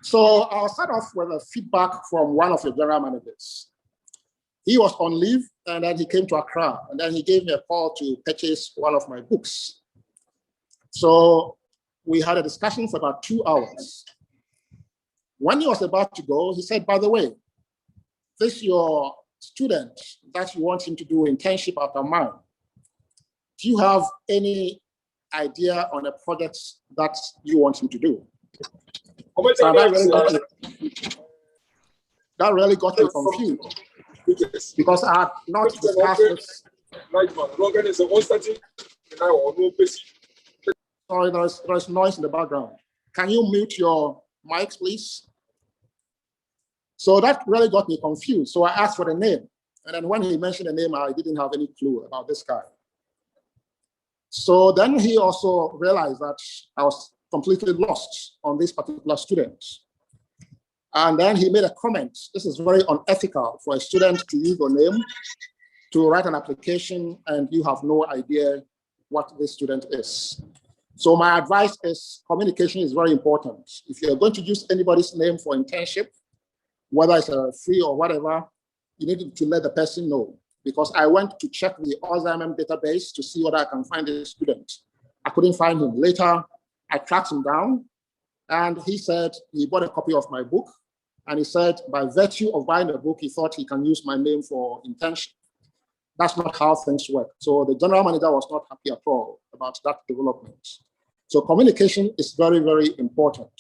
So I'll start off with a feedback from one of the general managers. He was on leave, and then he came to Accra, and then he gave me a call to purchase one of my books. So we had a discussion for about 2 hours. When he was about to go, he said, by the way, this your student that you want him to do internship after mine. Do you have any idea on a project that you want him to do? So that really got me confused because I had not discussed this. Sorry, there's noise in the background. Can you mute your mics, please? So that really got me confused. So I asked for the name. And then when he mentioned the name, I didn't have any clue about this guy. So then he also realized that I was completely lost on this particular student. And then he made a comment. This is very unethical for a student to use your name to write an application and you have no idea what this student is. So my advice is communication is very important. If you're going to use anybody's name for internship, whether it's a free or whatever, you need to let the person know. Because I went to check the Alzheimer's database to see whether I can find the student. I couldn't find him. Later, I tracked him down, and he said he bought a copy of my book, and he said by virtue of buying the book, he thought he can use my name for internship. That's not how things work. So the general manager was not happy at all about that development. So communication is very, very important.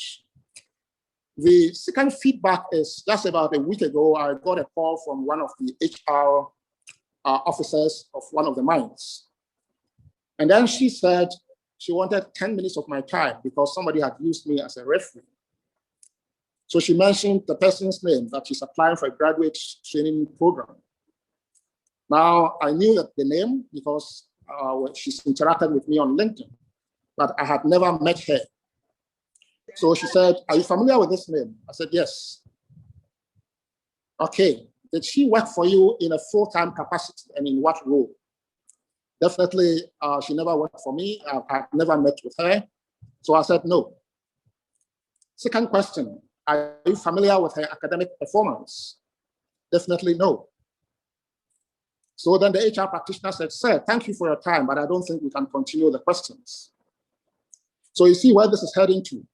The second feedback is just about a week ago, I got a call from one of the HR officers of one of the mines. And then she said she wanted 10 minutes of my time because somebody had used me as a referee. So she mentioned the person's name, that she's applying for a graduate training program. Now, I knew that the name because she's interacted with me on LinkedIn, but I had never met her. So she said, are you familiar with this name? I said, yes. Okay, did she work for you in a full-time capacity and in what role? Definitely, she never worked for me. I've never met with her. So I said, no. Second question, are you familiar with her academic performance? Definitely no. So then the HR practitioner said, sir, thank you for your time, but I don't think we can continue the questions. So you see where this is heading to.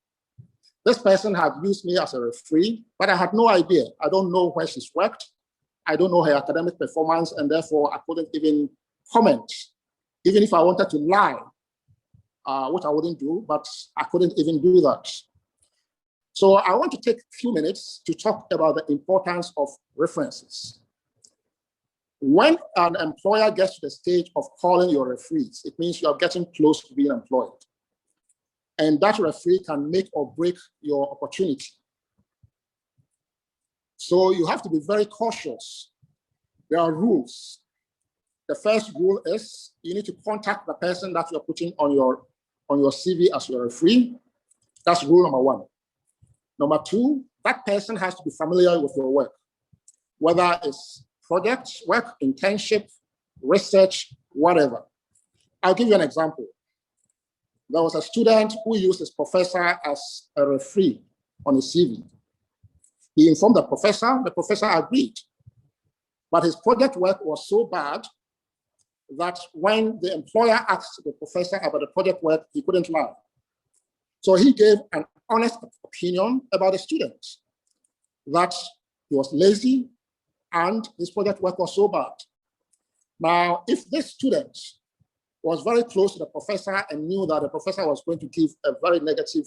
This person had used me as a referee, but I had no idea. I don't know where she's worked. I don't know her academic performance, and therefore I couldn't even comment, even if I wanted to lie, which I wouldn't do, but I couldn't even do that. So I want to take a few minutes to talk about the importance of references. When an employer gets to the stage of calling your referees, it means you are getting close to being employed. And that referee can make or break your opportunity. So you have to be very cautious. There are rules. The first rule is you need to contact the person that you're putting on your CV as your referee. That's rule number one. Number two, that person has to be familiar with your work, whether it's project work, internship, research, whatever. I'll give you an example. There was a student who used his professor as a referee on his CV. He informed the professor agreed. But his project work was so bad that when the employer asked the professor about the project work, he couldn't lie. So he gave an honest opinion about the student, that he was lazy and his project work was so bad. Now, if this student was very close to the professor and knew that the professor was going to give a very negative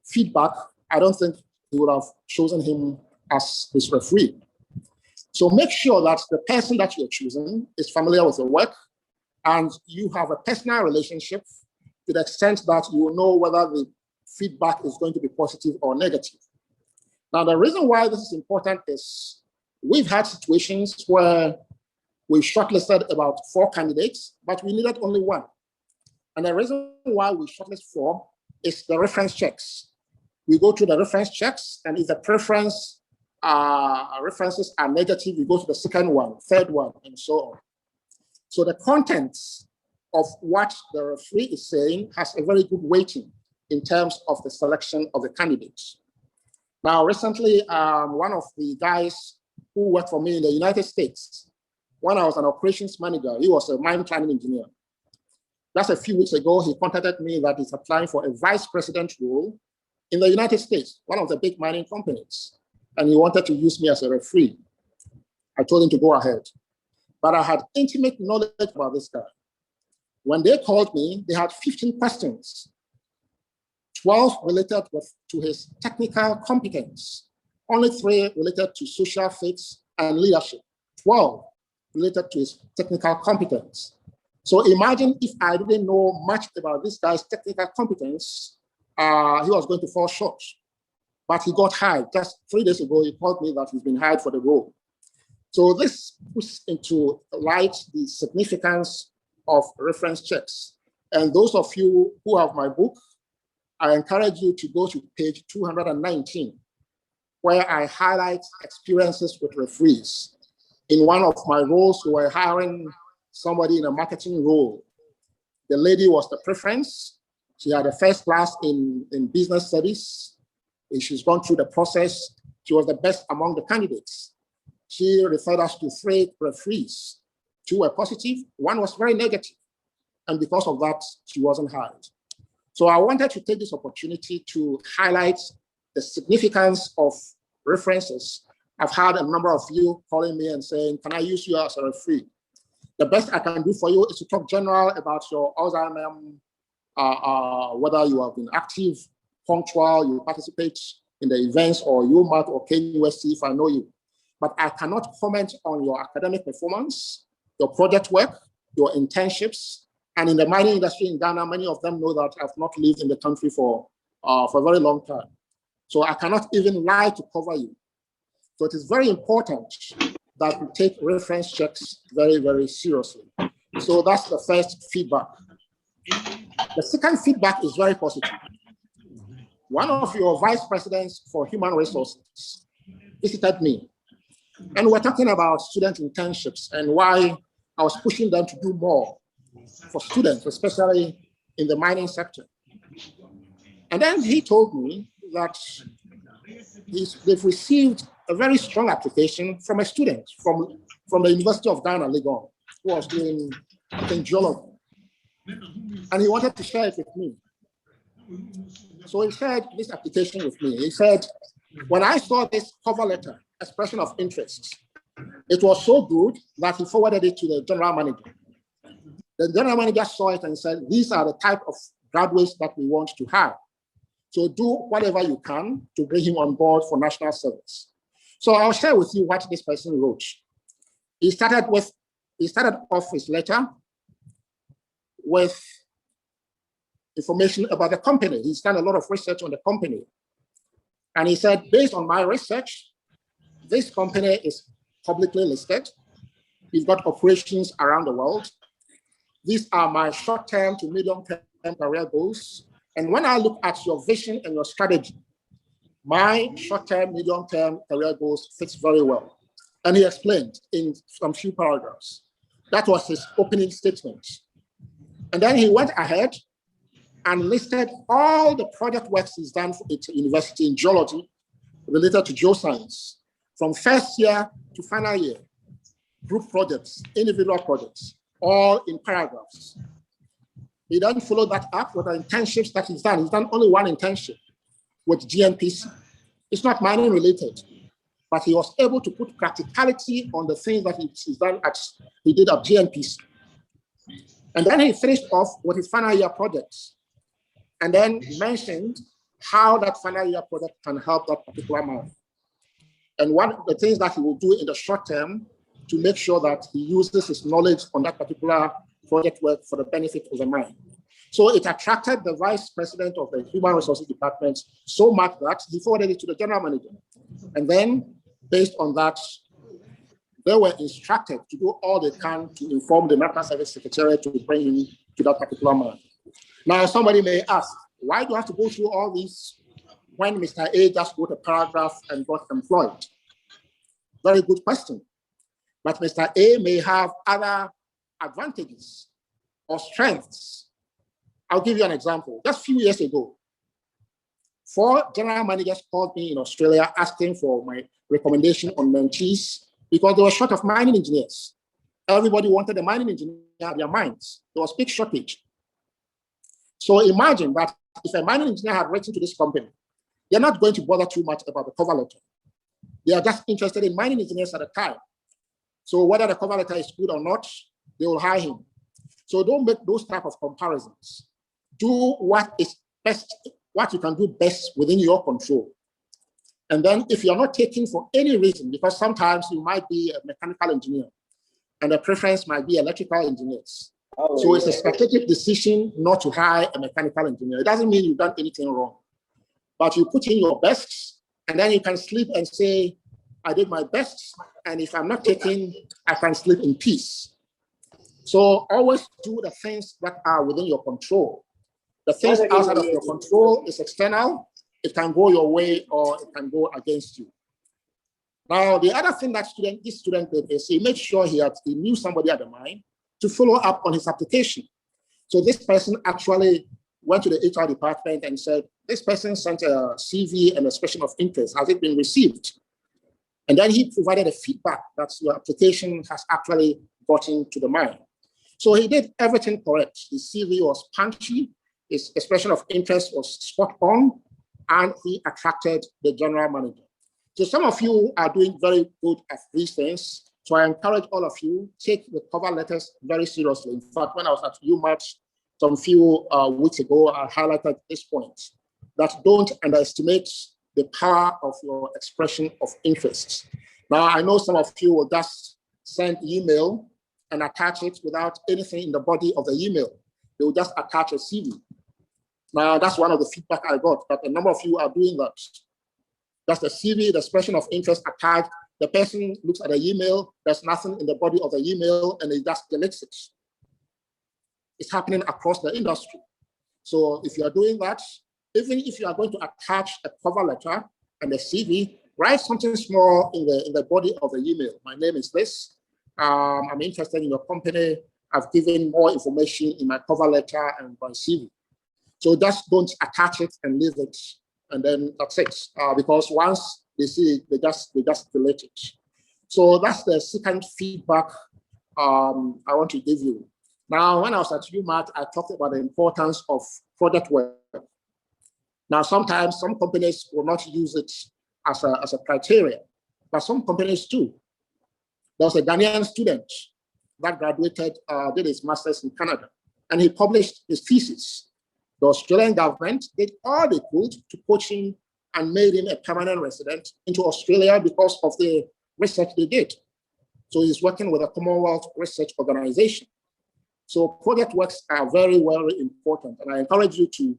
feedback, I don't think he would have chosen him as his referee. So make sure that the person that you're choosing is familiar with your work and you have a personal relationship to the extent that you will know whether the feedback is going to be positive or negative. Now, the reason why this is important is we've had situations where we shortlisted about 4 candidates, but we needed only 1. And the reason why we shortlisted 4 is the reference checks. We go through the reference checks, and if the references are negative, we go to the second one, third one, and so on. So the contents of what the referee is saying has a very good weighting in terms of the selection of the candidates. Now, recently, one of the guys who worked for me in the United States, when I was an operations manager, he was a mine planning engineer. Just a few weeks ago, he contacted me that he's applying for a vice president role in the United States, one of the big mining companies. And he wanted to use me as a referee. I told him to go ahead. But I had intimate knowledge about this guy. When they called me, they had 15 questions, 12 related to his technical competence, only 3 related to social fits and leadership, 12 related to his technical competence. So imagine if I didn't know much about this guy's technical competence, he was going to fall short. But he got hired. Just 3 days ago, he called me that he's been hired for the role. So this puts into light the significance of reference checks. And those of you who have my book, I encourage you to go to page 219, where I highlight experiences with referees. In one of my roles, we were hiring somebody in a marketing role. The lady was the preference. She had a first class in business studies. She's gone through the process. She was the best among the candidates. She referred us to 3 referees. 2 were positive, 1 was very negative. And because of that, she wasn't hired. So I wanted to take this opportunity to highlight the significance of references. I've had a number of you calling me and saying, can I use you as a referee? The best I can do for you is to talk general about your Alzheimer's, whether you have been active, punctual, you participate in the events, or UMAT or KUSC if I know you. But I cannot comment on your academic performance, your project work, your internships. And in the mining industry in Ghana, many of them know that I've not lived in the country for a very long time. So I cannot even lie to cover you. So it is very important that we take reference checks very, very seriously. So that's the first feedback. The second feedback is very positive. One of your vice presidents for human resources visited me, and we're talking about student internships and why I was pushing them to do more for students, especially in the mining sector. And then he told me that they've received a very strong application from a student from the University of Ghana, Legon, who was doing geology. And he wanted to share it with me. So he shared this application with me. He said, when I saw this cover letter, expression of interest, it was so good that he forwarded it to the general manager. The general manager saw it and said, these are the type of graduates that we want to have. So do whatever you can to bring him on board for national service. So I'll share with you what this person wrote. He started off his letter with information about the company. He's done a lot of research on the company. And he said, based on my research, this company is publicly listed. He's got operations around the world. These are my short-term to medium-term career goals. And when I look at your vision and your strategy, my short-term, medium-term career goals fits very well. And he explained in some few paragraphs. That was his opening statement. And then he went ahead and listed all the project works he's done for the university in geology related to geoscience, from first year to final year, group projects, individual projects, all in paragraphs. He then followed that up with the internships that he's done. He's done only one internship with GNPC. It's not mining related, but he was able to put practicality on the things that he did at GNPC. And then he finished off with his final year projects, and then mentioned how that final year project can help that particular mine. And one of the things that he will do in the short term to make sure that he uses his knowledge on that particular project work for the benefit of the mine. So it attracted the vice president of the Human Resources Department so much that he forwarded it to the general manager. And then, based on that, they were instructed to do all they can to inform the National Service Secretariat to bring him to that particular mine. Now, somebody may ask, why do you have to go through all this when Mr. A just wrote a paragraph and got employed? Very good question. But Mr. A may have other advantages or strengths. I'll give you an example. Just a few years ago, 4 general managers called me in Australia asking for my recommendation on mentees because they were short of mining engineers. Everybody wanted a mining engineer at their mines. There was big shortage. So imagine that if a mining engineer had written to this company, they're not going to bother too much about the cover letter. They are just interested in mining engineers at the time. So whether the cover letter is good or not, they will hire him. So don't make those type of comparisons. Do what is best, what you can do best within your control. And then if you're not taking for any reason, because sometimes you might be a mechanical engineer and the preference might be electrical engineers. So it's a strategic decision not to hire a mechanical engineer. It doesn't mean you've done anything wrong, but you put in your best and then you can sleep and say, I did my best. And if I'm not taking, I can sleep in peace. So always do the things that are within your control. The things outside of your control is external. It can go your way or it can go against you. Now, the other thing that this student did is he made sure he knew somebody at the mine to follow up on his application. So this person actually went to the HR department and said, this person sent a CV and expression of interest. Has it been received? And then he provided a feedback that your application has actually gotten to the mine. So he did everything correct. His CV was punchy, his expression of interest was spot on, and he attracted the general manager. So some of you are doing very good at these things. So I encourage all of you, take the cover letters very seriously. In fact, when I was at UMass some few weeks ago, I highlighted this point, that don't underestimate the power of your expression of interest. Now, I know some of you will just send email and attach it without anything in the body of the email. They will just attach a CV. Now, that's one of the feedback I got, that a number of you are doing that. That's the CV, the expression of interest attached. The person looks at the email, there's nothing in the body of the email, and it just deletes it. It's happening across the industry. So if you are doing that, even if you are going to attach a cover letter and a CV, write something small in the body of the email. My name is this. I'm interested in your company. I've given more information in my cover letter and my CV. So just don't attach it and leave it, and then that's it. Because once they see it, they just delete it. So that's the second feedback I want to give you. Now, when I was at UMass, I talked about the importance of project work. Now, sometimes some companies will not use it as a criteria, but some companies do. There was a Ghanaian student that graduated, did his master's in Canada, and he published his thesis. The Australian government did all they could to poach him and made him a permanent resident into Australia because of the research they did. So he's working with a Commonwealth Research Organization. So project works are very, very important. And I encourage you to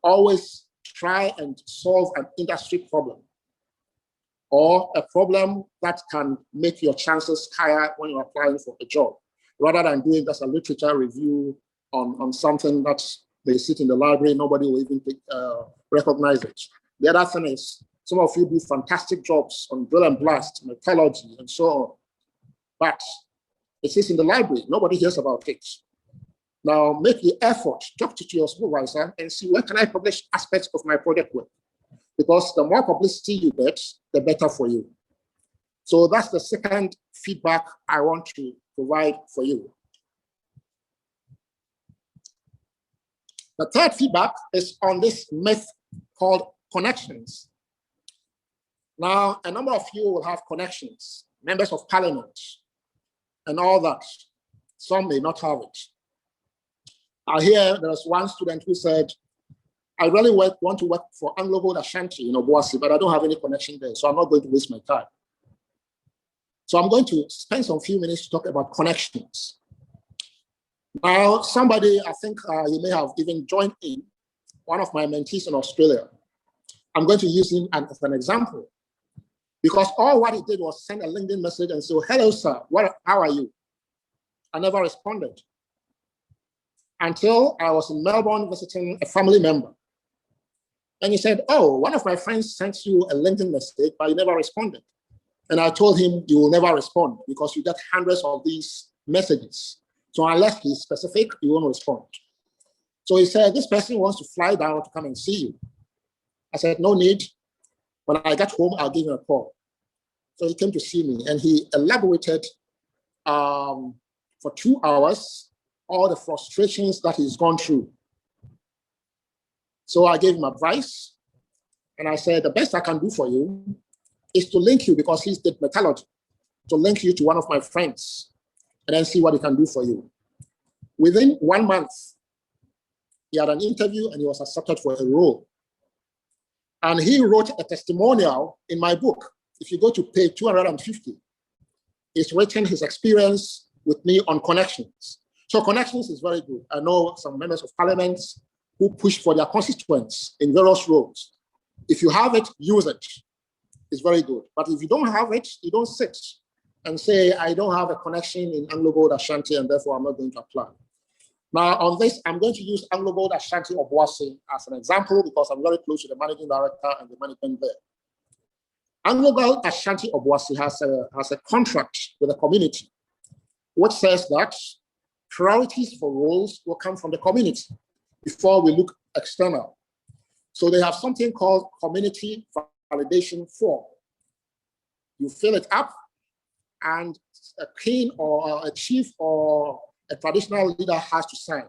always try and solve an industry problem or a problem that can make your chances higher when you're applying for a job, rather than doing just a literature review on something that they sit in the library, nobody will even recognize it. The other thing is, some of you do fantastic jobs on drill and blast, metallurgy, and so on. But it sits in the library, nobody hears about it. Now, make the effort, talk to your supervisor and see where can I publish aspects of my project work? Because the more publicity you get, the better for you. So that's the second feedback I want to provide for you. The third feedback is on this myth called connections. Now, a number of you will have connections, members of parliament, and all that. Some may not have it. I hear there was one student who said, I really want to work for Anglo Gold Ashanti in Obuasi, but I don't have any connection there, so I'm not going to waste my time. So I'm going to spend some few minutes to talk about connections. Now, somebody, I think you may have even joined in, one of my mentees in Australia. I'm going to use him as an example, because all what he did was send a LinkedIn message and say, hello, sir, how are you? I never responded until I was in Melbourne visiting a family member. And he said, oh, one of my friends sent you a LinkedIn message, but you never responded. And I told him, you will never respond because you get hundreds of these messages. So unless he's specific, you won't respond. So he said, this person wants to fly down to come and see you. I said, no need. When I get home, I'll give him a call. So he came to see me and he elaborated for 2 hours all the frustrations that he's gone through. So I gave him advice and I said, the best I can do for you is to link you, because he's did metallurgy, to link you to one of my friends and then see what he can do for you. Within 1 month, he had an interview and he was accepted for a role. And he wrote a testimonial in my book. If you go to page 250, it's written his experience with me on connections. So connections is very good. I know some members of parliament who push for their constituents in various roles. If you have it, use it. It's very good. But if you don't have it, you don't sit and say, I don't have a connection in Anglo Gold Ashanti and therefore I'm not going to apply. Now on this, I'm going to use Anglo Gold Ashanti Obuasi as an example because I'm very close to the managing director and the management there. Anglo Gold Ashanti Obuasi has a contract with the community, which says that priorities for roles will come from the community before we look external. So they have something called community validation form. You fill it up and a king or a chief or a traditional leader has to sign.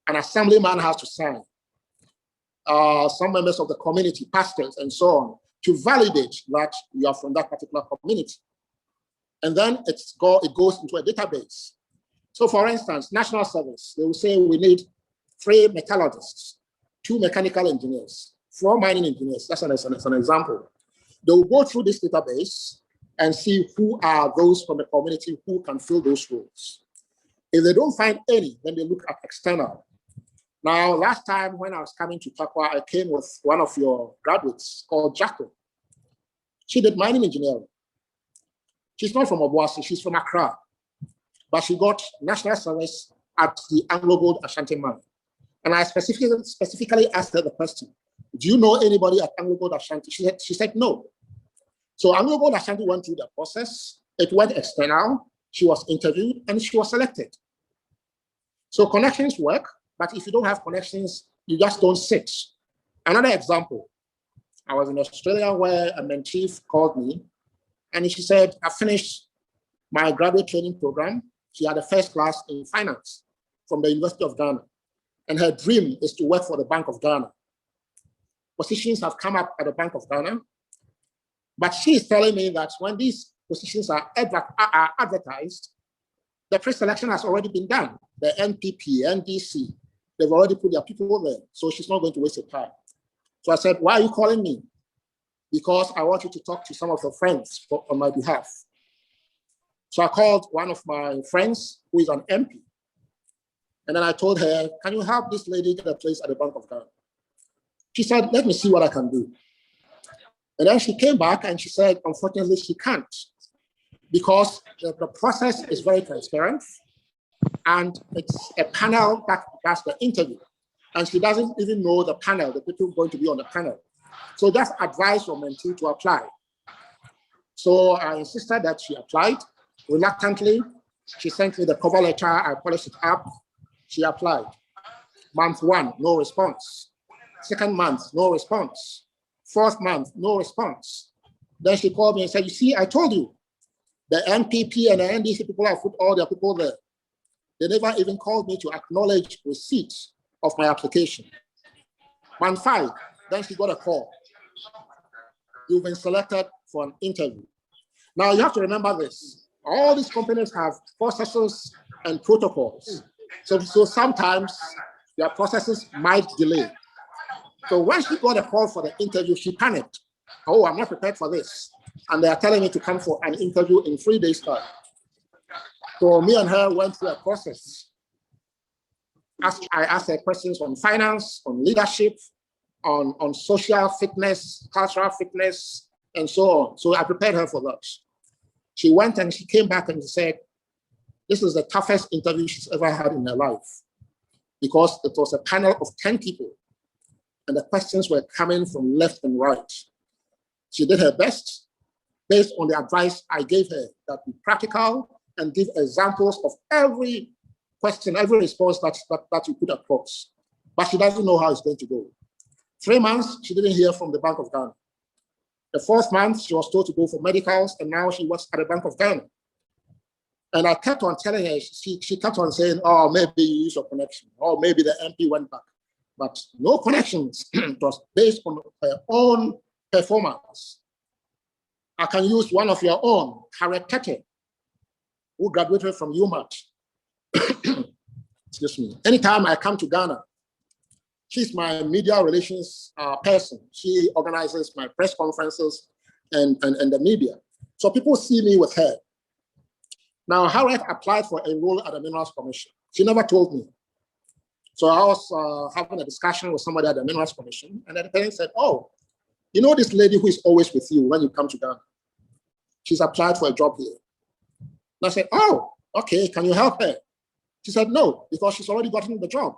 An assemblyman has to sign. Some members of the community, pastors and so on, to validate that you are from that particular community. And then it goes into a database. So for instance, National Service, they will say we need 3 metallurgists, 2 mechanical engineers, 4 mining engineers. That's an example. They will go through this database and see who are those from the community who can fill those roles. If they don't find any, then they look at external. Now, last time when I was coming to Takwa, I came with one of your graduates called Jacko. She did mining engineering. She's not from Obuasi, she's from Accra. But she got national service at the Anglo Gold Ashanti mine. And I specifically asked her the question, do you know anybody at Anglo Gold Ashanti? She said no. So Anglo Gold Ashanti went through the process. It went external. She was interviewed and she was selected. So connections work, but if you don't have connections, you just don't sit. Another example, I was in Australia where a mentee called me and she said, I finished my graduate training program. She had a first class in finance from the University of Ghana. And her dream is to work for the Bank of Ghana. Positions have come up at the Bank of Ghana. But she is telling me that when these positions are advertised, the pre-selection has already been done. The NPP, NDC, they've already put their people there. So she's not going to waste her time. So I said, why are you calling me? Because I want you to talk to some of your friends on my behalf. So I called one of my friends who is an MP. And then I told her, can you help this lady get a place at the Bank of Ghana? She said, let me see what I can do. And then she came back and she said, unfortunately, she can't because the process is very transparent and it's a panel that does the interview. And she doesn't even know the panel, the people going to be on the panel. So that's advice from mentee to apply. So I insisted that she applied. Reluctantly, she sent me the cover letter, I polished it up, she applied. Month 1, no response. 2nd month, no response. 4th month, no response. Then she called me and said, you see, I told you, the NPP and the NDC people have put all their people there. They never even called me to acknowledge receipt of my application. Month 5, then she got a call. You've been selected for an interview. Now you have to remember this. All these companies have processes and protocols. So sometimes their processes might delay. So when she got a call for the interview, she panicked. Oh, I'm not prepared for this. And they are telling me to come for an interview in 3 days' time. So me and her went through a process. I asked her questions on finance, on leadership, on social fitness, cultural fitness, and so on. So I prepared her for that. She went and she came back and said, this is the toughest interview she's ever had in her life because it was a panel of 10 people and the questions were coming from left and right. She did her best based on the advice I gave her, that be practical and give examples of every question, every response that you put across. But she doesn't know how it's going to go. 3 months, she didn't hear from the Bank of Ghana. The 4th month, she was told to go for medicals, and now she works at the Bank of Ghana. And I kept on telling her, she kept on saying, oh, maybe you use your connection, or maybe the MP went back. But no connections. It was based on her own performance. I can use one of your own, Harriet Tete, who graduated from UMAT. Excuse me. Anytime I come to Ghana, she's my media relations person. She organizes my press conferences and the media. So people see me with her. Now, Harriet applied for a role at the Minerals Commission. She never told me. So I was having a discussion with somebody at the Minerals Commission, and the person said, oh, you know this lady who is always with you when you come to Ghana? She's applied for a job here. And I said, oh, okay, can you help her? She said, no, because she's already gotten the job.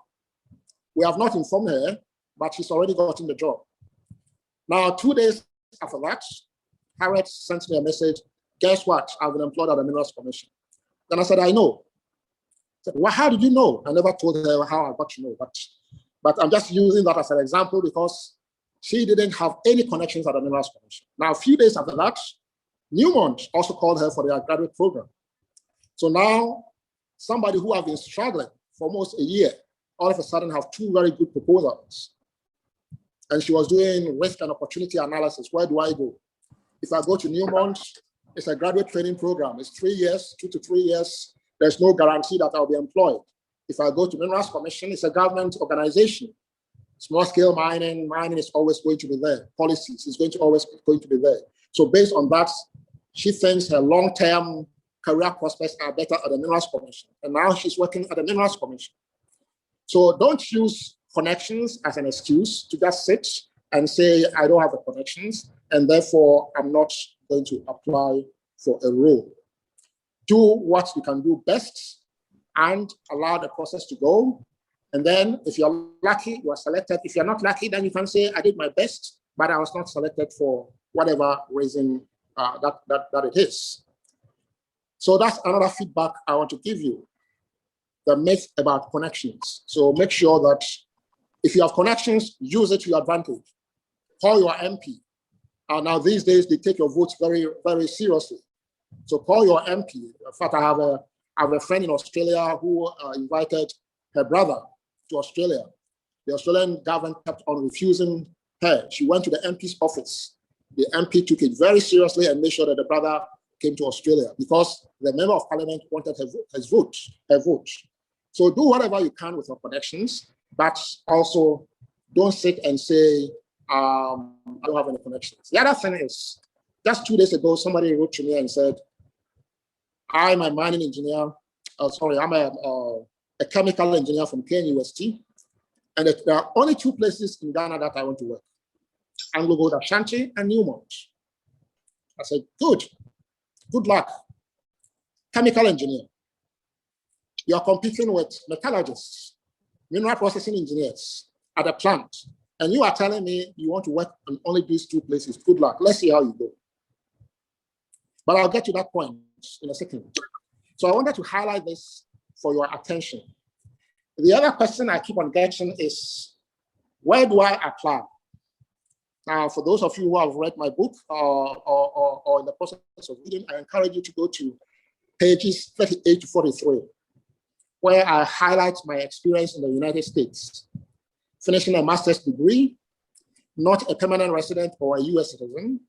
We have not informed her, but she's already gotten the job. Now, 2 days after that, Harriet sent me a message, guess what? I've been employed at the Minerals Commission. Then I said, I know. I said, well, how did you know? I never told her how I got to know, but I'm just using that as an example because she didn't have any connections at the Minerals Commission. Now, a few days after that, Newmont also called her for their graduate program. So now, somebody who has been struggling for almost a year, all of a sudden have 2 very good proposals. And she was doing risk and opportunity analysis. Where do I go? If I go to Newmont, it's a graduate training program. It's 3 years, 2 to 3 years. There's no guarantee that I'll be employed. If I go to Minerals Commission, it's a government organization. Small scale mining is always going to be there. Policies is always going to be there. So based on that, she thinks her long-term career prospects are better at the Minerals Commission. And now she's working at the Minerals Commission. So don't use connections as an excuse to just sit and say, I don't have the connections, and therefore I'm not going to apply for a role. Do what you can do best and allow the process to go. And then if you're lucky, you are selected. If you're not lucky, then you can say, I did my best, but I was not selected for whatever reason that it is. So that's another feedback I want to give you, the myth about connections. So make sure that if you have connections, use it to your advantage. Call your MP. Now these days, they take your votes very, very seriously. So call your MP. In fact, I have a friend in Australia who invited her brother to Australia. The Australian government kept on refusing her. She went to the MP's office. The MP took it very seriously and made sure that the brother came to Australia because the member of parliament wanted her vote. So do whatever you can with your connections, but also don't sit and say, I don't have any connections. The other thing is, just 2 days ago, somebody wrote to me and said, I'm a mining engineer. I'm a chemical engineer from KNUST. And there are only 2 places in Ghana that I want to work. AngloGold Ashanti and Newmont. I said, good luck. Chemical engineer. You're competing with metallurgists, mineral processing engineers at a plant. And you are telling me you want to work on only these 2 places. Good luck. Let's see how you go. But I'll get to that point in a second. So I wanted to highlight this for your attention. The other question I keep on getting is, where do I apply? Now, for those of you who have read my book or in the process of reading, I encourage you to go to pages 38 to 43, where I highlight my experience in the United States, finishing a master's degree, not a permanent resident or a US citizen,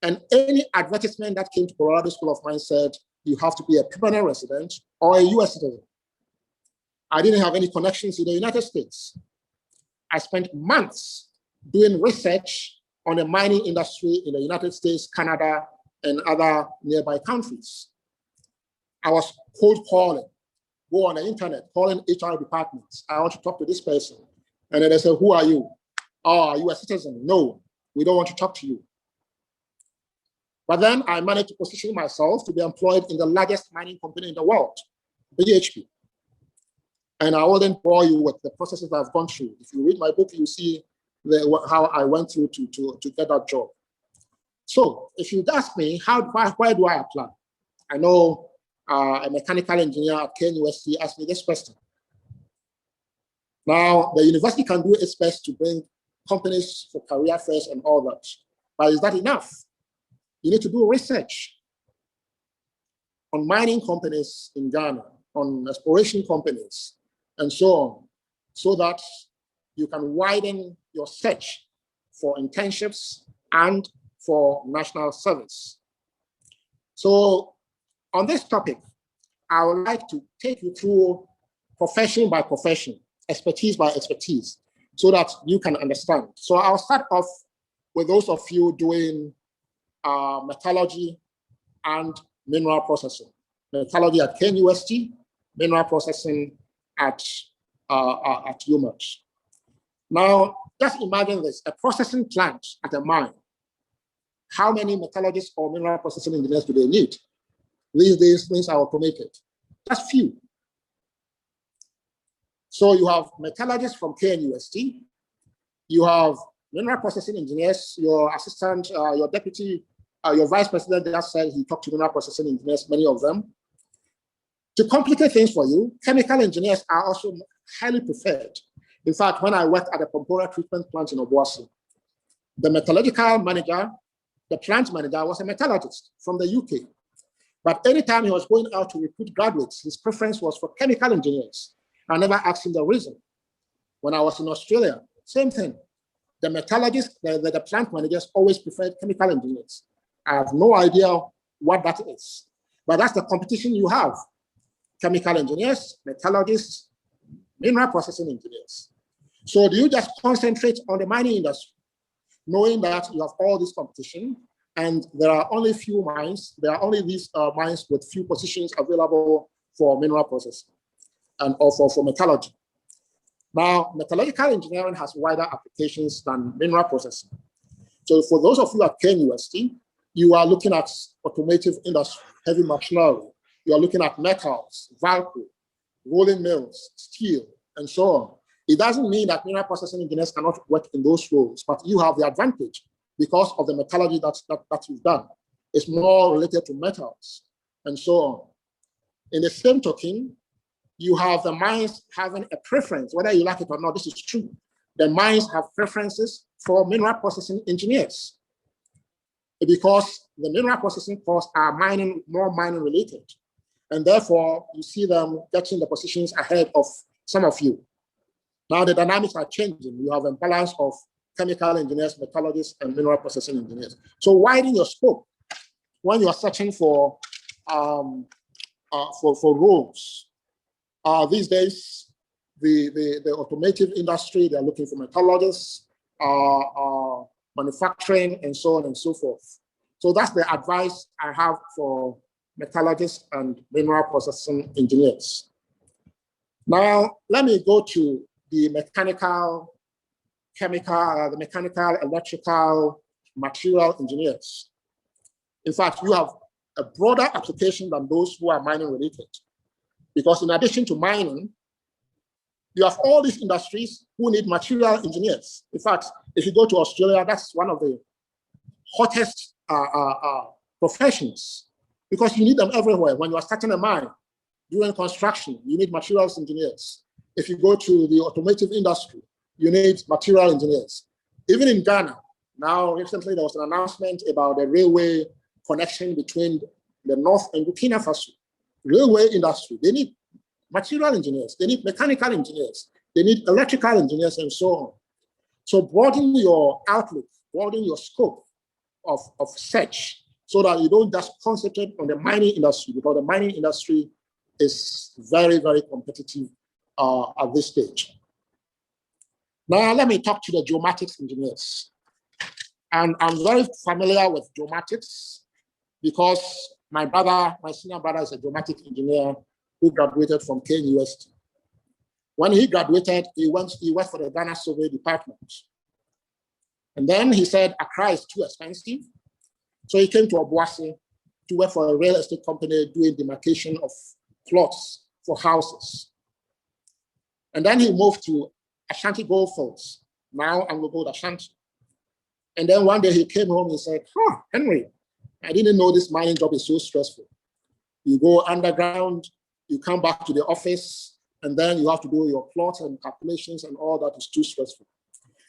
and any advertisement that came to Colorado School of Mines said you have to be a permanent resident or a US citizen. I didn't have any connections in the United States. I spent months doing research on the mining industry in the United States, Canada, and other nearby countries. I was cold calling, go on the internet, calling HR departments. I want to talk to this person. And then they say, who are you? Oh, are you a citizen? No, we don't want to talk to you. But then I managed to position myself to be employed in the largest mining company in the world, BHP. And I wouldn't bore you with the processes I've gone through. If you read my book, you see how I went through to get that job. So if you'd ask me, where do I apply? I know a mechanical engineer at KNUST asked me this question. Now, the university can do its best to bring companies for career fairs and all that. But is that enough? You need to do research on mining companies in Ghana, on exploration companies, and so on, so that you can widen your search for internships and for national service. So on this topic, I would like to take you through profession by profession, expertise by expertise, so that you can understand. So I'll start off with those of you doing metallurgy and mineral processing. Metallurgy at KNUST, mineral processing at UMass. Now, just imagine this, a processing plant at a mine. How many metallurgists or mineral processing engineers do they need? These days, things are automated. Just few. So you have metallurgists from KNUST, you have mineral processing engineers, your assistant, your deputy, your vice president just said he talked to mineral processing engineers, many of them. To complicate things for you, chemical engineers are also highly preferred. In fact, when I worked at a Pampora treatment plant in Obuasi, the metallurgical manager, the plant manager was a metallurgist from the UK. But anytime he was going out to recruit graduates, his preference was for chemical engineers. I never asked him the reason. When I was in Australia, same thing. The metallurgists, the plant managers always preferred chemical engineers. I have no idea what that is, but that's the competition you have. Chemical engineers, metallurgists, mineral processing engineers. So do you just concentrate on the mining industry, knowing that you have all this competition and there are only few mines, there are only these mines with few positions available for mineral processing and also for metallurgy. Now, metallurgical engineering has wider applications than mineral processing. So for those of you at KNUST, you are looking at automotive industry, heavy machinery. You are looking at metals, Valco, rolling mills, steel, and so on. It doesn't mean that mineral processing engineers cannot work in those roles, but you have the advantage because of the metallurgy that you've done. It's more related to metals and so on. In the same token, you have the mines having a preference, whether you like it or not, this is true. The mines have preferences for mineral processing engineers because the mineral processing courses are more mining related. And therefore, you see them getting the positions ahead of some of you. Now the dynamics are changing. You have a balance of chemical engineers, metallurgists, and mineral processing engineers. So widen your scope when you are searching for roles. These days, the automotive industry, they're looking for metallurgists, manufacturing, and so on and so forth. So that's the advice I have for metallurgists and mineral processing engineers. Now, let me go to the mechanical, chemical, the mechanical, electrical, material engineers. In fact, you have a broader application than those who are mining related. Because in addition to mining, you have all these industries who need material engineers. In fact, if you go to Australia, that's one of the hottest professions because you need them everywhere. When you are starting a mine, doing construction, you need materials engineers. If you go to the automotive industry, you need material engineers. Even in Ghana, now recently there was an announcement about the railway connection between the North and Burkina Faso. Railway industry, they need material engineers, they need mechanical engineers, they need electrical engineers, and so on. So broaden your outlook, broaden your scope of search so that you don't just concentrate on the mining industry, because the mining industry is very, very competitive at this stage. Now, let me talk to the geomatics engineers. And I'm very familiar with geomatics because my senior brother is a geomatics engineer who graduated from KNUST. When he graduated, he worked for the Ghana Survey Department. And then he said, Accra is too expensive. So he came to Obuasi to work for a real estate company doing demarcation of plots for houses. And then he moved to Ashanti Goldfields, now AngloGold Ashanti. And then one day he came home and said, Henry, I didn't know this mining job is so stressful. You go underground, you come back to the office, and then you have to do your plots and calculations and all that is too stressful.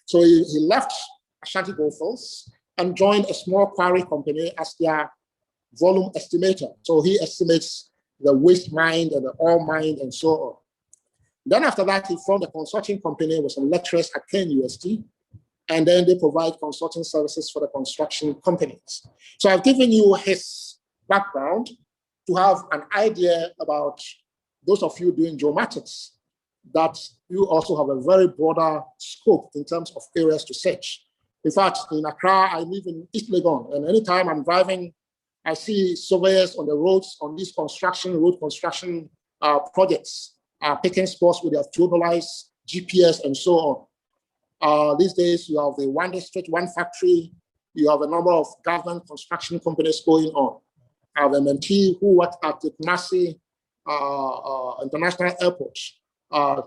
So he left Ashanti Goldfields and joined a small quarry company as their volume estimator. So he estimates the waste mined and the ore mined and so on. Then after that, he formed a consulting company with some lecturers at KNUST, and then they provide consulting services for the construction companies. So I've given you his background to have an idea about those of you doing geomatics, that you also have a very broader scope in terms of areas to search. In fact, in Accra, I live in East Legon, and anytime I'm driving, I see surveyors on the roads on these road construction projects, picking spots with their theodolized GPS and so on. These days, you have the one district, one factory. You have a number of government construction companies going on. I have MMT who work at the Kumasi International Airport,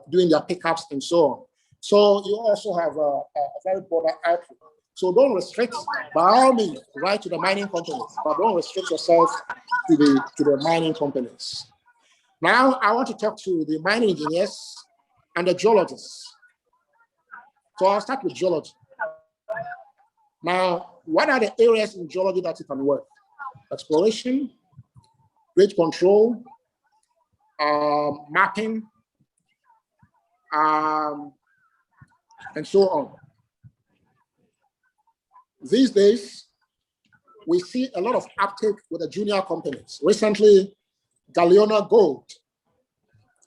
doing their pickups and so on. So you also have a very broader outlook. So don't restrict, by all means, right to the mining companies, but don't restrict yourself to the mining companies. Now, I want to talk to the mining engineers and the geologists. So I'll start with geology. Now, what are the areas in geology that you can work? Exploration, grade control, mapping, and so on. These days, we see a lot of uptake with the junior companies. Recently, Galeona Gold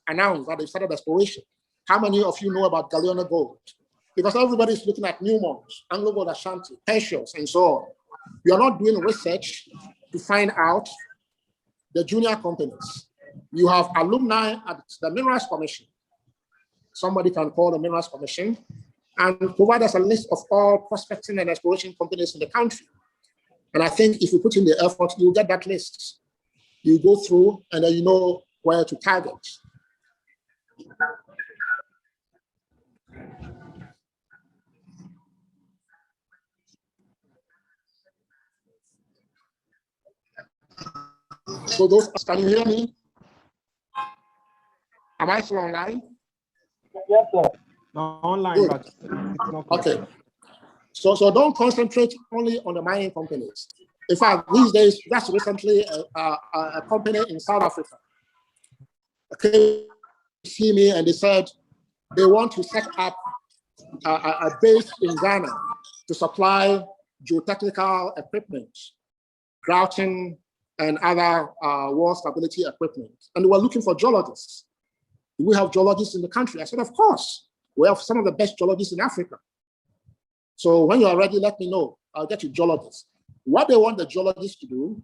announced that they started exploration. How many of you know about Galeona Gold? Because everybody's looking at Newmont, Anglo Gold Ashanti, Precious, and so on. We are not doing research to find out the junior companies. You have alumni at the Minerals Commission. Somebody can call the Minerals Commission and provide us a list of all prospecting and exploration companies in the country. And I think if you put in the effort, you'll get that list. You go through and then you know where to target. So those, can you hear me? Am I still online? Yes, sir. No, online, but it's not okay. So don't concentrate only on the mining companies. In fact, these days, just recently, a company in South Africa came to see me and they said they want to set up a base in Ghana to supply geotechnical equipment, grouting, and other wall stability equipment. And they were looking for geologists. Do we have geologists in the country? I said, of course. We have some of the best geologists in Africa. So when you're ready, let me know. I'll get you geologists. What they want the geologists to do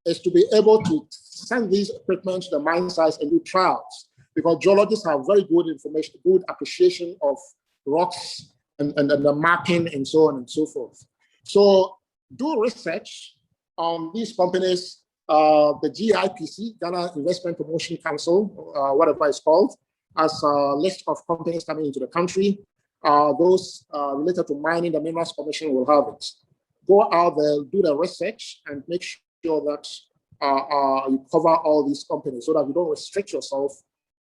is to be able to send these equipment to the mine sites and do trials, because geologists have very good information, good appreciation of rocks and the mapping and so on and so forth. So do research on these companies. The GIPC, Ghana Investment Promotion Council, whatever it's called, as a list of companies coming into the country. Those related to mining, the Minerals Commission will have it. Go out there, do the research, and make sure that you cover all these companies so that you don't restrict yourself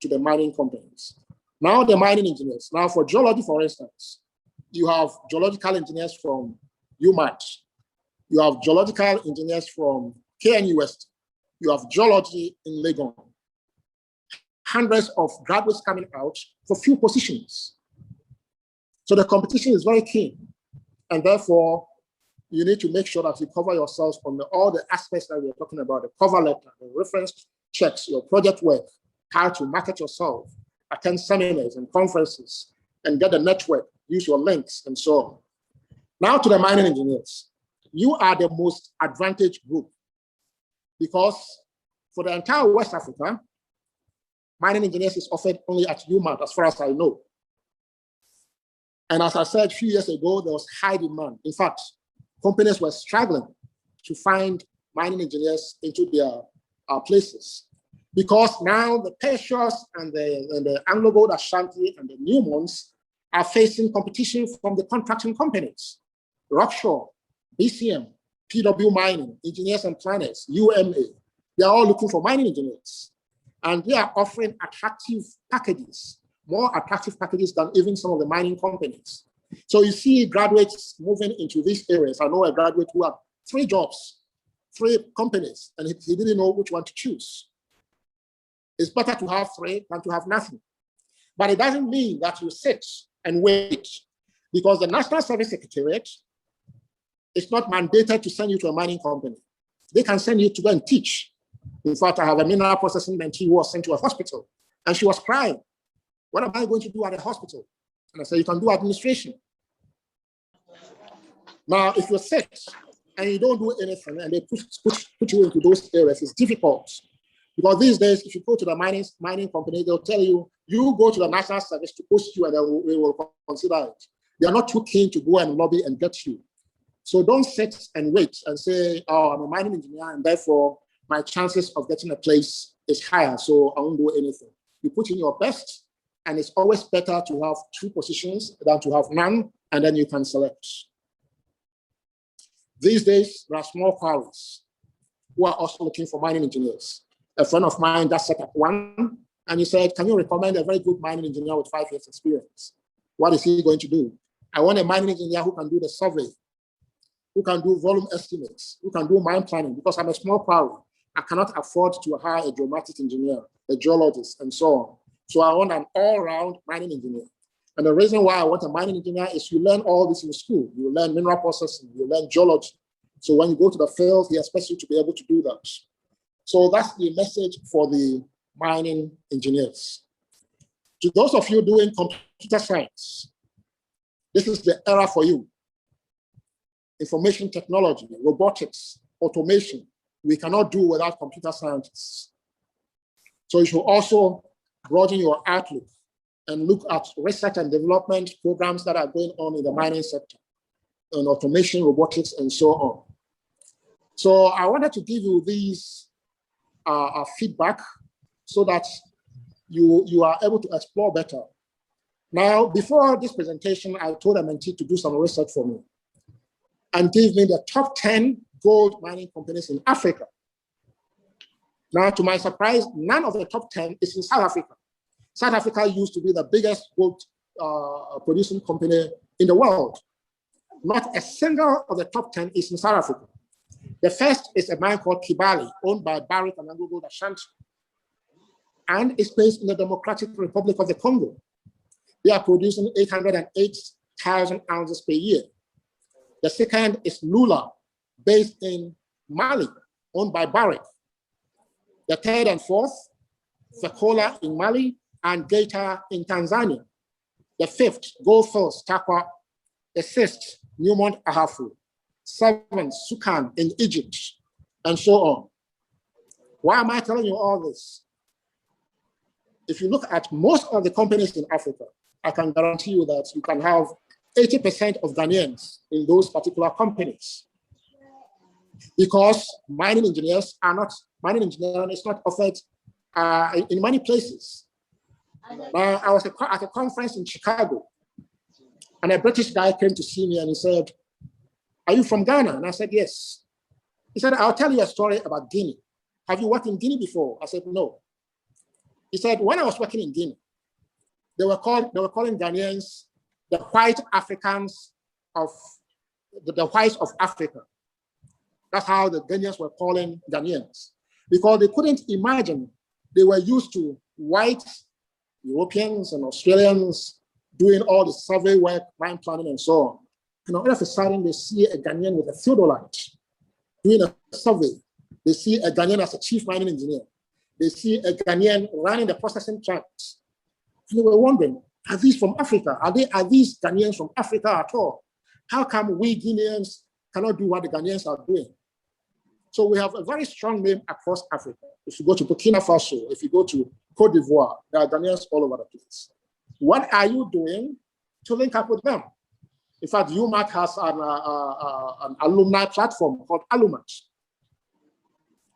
to the mining companies. Now the mining engineers. Now for geology, for instance, you have geological engineers from UMAT. You have geological engineers from KNUST. You have geology in Legon. Hundreds of graduates coming out for few positions. So the competition is very keen. And therefore, you need to make sure that you cover yourselves on all the aspects that we're talking about, the cover letter, the reference checks, your project work, how to market yourself, attend seminars and conferences, and get a network, use your links, and so on. Now to the mining engineers. You are the most advantaged group, because for the entire West Africa, mining engineers is offered only at UMAT, as far as I know. And as I said a few years ago, there was high demand. In fact, companies were struggling to find mining engineers into their places, because now the Precious and the Anglo Gold Ashanti and the Newmonts are facing competition from the contracting companies, Rockshore, BCM, PW Mining, Engineers and Planners, UMA. They are all looking for mining engineers. And they are offering attractive packages, more attractive packages than even some of the mining companies. So you see graduates moving into these areas. I know a graduate who had 3 jobs, 3 companies, and he didn't know which one to choose. It's better to have 3 than to have nothing. But it doesn't mean that you sit and wait, because the National Service Secretariat is not mandated to send you to a mining company. They can send you to go and teach. In fact, I have a mineral processing mentee who was sent to a hospital, and she was crying. What am I going to do at a hospital? And I said, you can do administration. Now, if you sit and you don't do anything and they put you into those areas, it's difficult. Because these days, if you go to the mining company, they'll tell you, you go to the National Service to post you and they will consider it. They are not too keen to go and lobby and get you. So don't sit and wait and say, oh, I'm a mining engineer and therefore my chances of getting a place is higher, so I won't do anything. You put in your best, and it's always better to have 2 positions than to have none, and then you can select. These days, there are small quarries who are also looking for mining engineers. A friend of mine just set up one, and he said, can you recommend a very good mining engineer with 5 years experience? What is he going to do? I want a mining engineer who can do the survey, who can do volume estimates, who can do mine planning, because I'm a small quarry. I cannot afford to hire a geomatics engineer, a geologist, and so on. So I want an all-round mining engineer. And the reason why I want a mining engineer is you learn all this in school. You learn mineral processing, you learn geology. So when you go to the field, he expects you to be able to do that. So that's the message for the mining engineers. To those of you doing computer science, this is the era for you. Information technology, robotics, automation, we cannot do without computer scientists. So you should also broaden your outlook and look at research and development programs that are going on in the mining sector, and automation, robotics, and so on. So I wanted to give you these feedback so that you are able to explore better. Now, before this presentation, I told a mentee to do some research for me and give me the top 10 gold mining companies in Africa. Now, to my surprise, none of the top 10 is in South Africa. South Africa used to be the biggest gold producing company in the world. Not a single of the top 10 is in South Africa. The first is a mine called Kibali, owned by Barrick and Anglo Gold Ashanti, and it's based in the Democratic Republic of the Congo. They are producing 808,000 ounces per year. The second is Lula, based in Mali, owned by Barrick. The third and fourth, Fekola in Mali and Geita in Tanzania. The fifth, Goldfields, Takwa. The sixth, Newmont Ahafu. Seventh, Sukan in Egypt, and so on. Why am I telling you all this? If you look at most of the companies in Africa, I can guarantee you that you can have 80% of Ghanaians in those particular companies. Because mining engineering is not offered in many places. I was at a conference in Chicago, and a British guy came to see me and he said, "Are you from Ghana?" And I said, "Yes." He said, "I'll tell you a story about Guinea. Have you worked in Guinea before?" I said, "No." He said, "When I was working in Guinea, they were calling Ghanaians the white Africans of the whites of Africa." That's how the Ghanaians were calling Ghanaians, because they couldn't imagine they were used to white Europeans and Australians doing all the survey work, mine planning, and so on. And all of a sudden, they see a Ghanaian with a theodolite doing a survey. They see a Ghanaian as a chief mining engineer. They see a Ghanaian running the processing plants. And they were wondering, are these from Africa? Are these Ghanaians from Africa at all? How come we Guineans cannot do what the Ghanaians are doing? So we have a very strong name across Africa. If you go to Burkina Faso, if you go to Cote d'Ivoire, there are Ghanaians all over the place. What are you doing to link up with them? In fact, UMAT has an alumni platform called Alumat.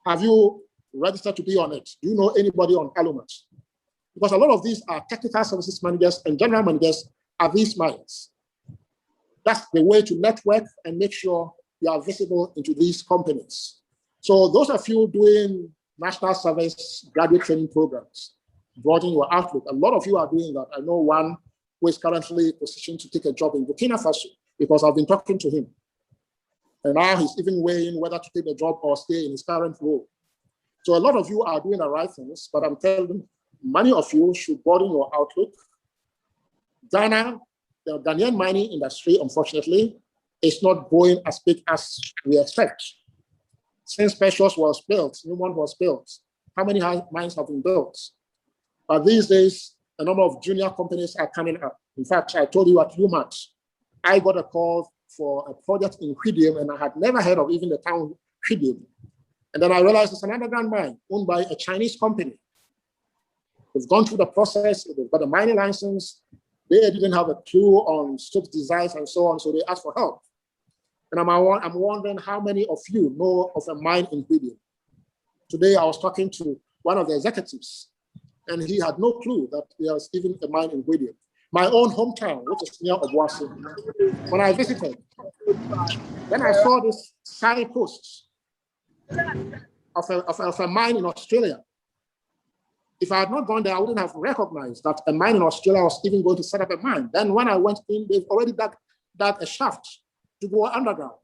Have you registered to be on it? Do you know anybody on Alumat? Because a lot of these are technical services managers and general managers at these mines. That's the way to network and make sure you are visible into these companies. So those of you doing national service graduate training programs, broadening your outlook, a lot of you are doing that. I know one who is currently positioned to take a job in Burkina Faso, because I've been talking to him. And now he's even weighing whether to take the job or stay in his current role. So a lot of you are doing the right things, but I'm telling you, many of you should broaden your outlook. Ghana, the Ghanaian mining industry, unfortunately, is not growing as big as we expect. Since Precious was built, Newmont was built, how many mines have been built? But these days, a number of junior companies are coming up. In fact, I told you at UMAT, I got a call for a project in Hwidium, and I had never heard of even the town Hwidium. And then I realized it's an underground mine owned by a Chinese company. They've gone through the process, they've got a mining license, they didn't have a clue on stope designs and so on, so they asked for help. And I'm wondering how many of you know of a mine in Hwidium. Today I was talking to one of the executives, and he had no clue that there was even a mine in Hwidium. My own hometown, which is near Obuasi, when I visited, then I saw this signpost of a mine in Australia. If I had not gone there, I wouldn't have recognized that a mine in Australia was even going to set up a mine. Then when I went in, they've already dug a shaft to go underground.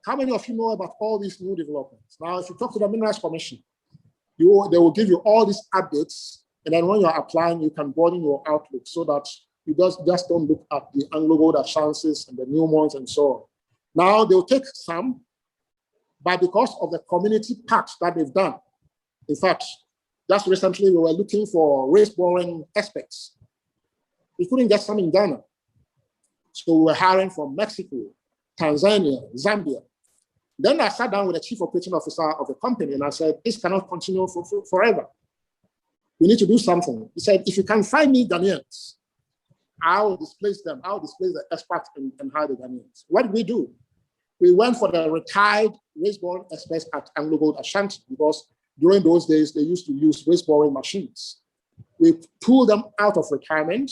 How many of you know about all these new developments? Now, if you talk to the Minerals Commission, they will give you all these updates, and then when you're applying, you can broaden your outlook so that you just don't look at the AngloGold Ashantis and the Newmonts and so on. Now, they'll take some, but because of the community part that they've done, in fact, just recently we were looking for raise boring experts. We couldn't get some in Ghana. So we were hiring from Mexico, Tanzania, Zambia. Then I sat down with the chief operating officer of the company and I said, this cannot continue forever. We need to do something. He said, if you can find me Ghanaians, I'll displace them. I'll displace the experts and hire the Ghanaians. What did we do? We went for the retired raise-boring experts at AngloGold Ashanti, because during those days, they used to use raise-boring machines. We pulled them out of retirement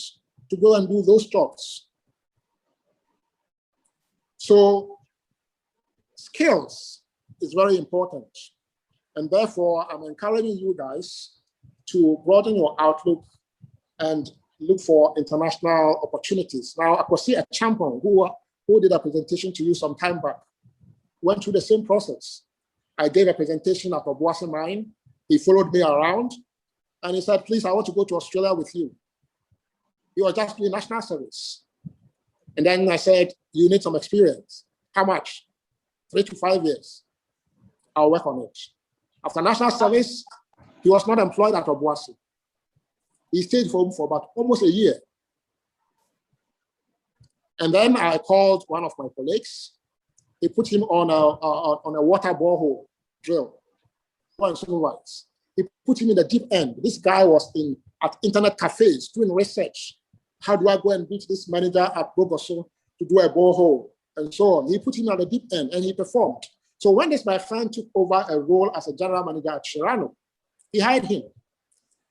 to go and do those jobs. So skills is very important. And therefore, I'm encouraging you guys to broaden your outlook and look for international opportunities. Now, I could see a champion who did a presentation to you some time back, went through the same process. I gave a presentation at Obuasi Mine. He followed me around and he said, please, I want to go to Australia with you. He was just doing national service. And then I said, you need some experience. How much? 3 to 5 years. I'll work on it. After national service, he was not employed at Obuasi. He stayed home for about almost a year. And then I called one of my colleagues. He put him on a water borehole drill. He put him in the deep end. This guy was at internet cafes doing research. How do I go and reach this manager at Bogoso to do a borehole and so on? He put him at the deep end and he performed. So when my friend took over a role as a general manager at Chirano, he hired him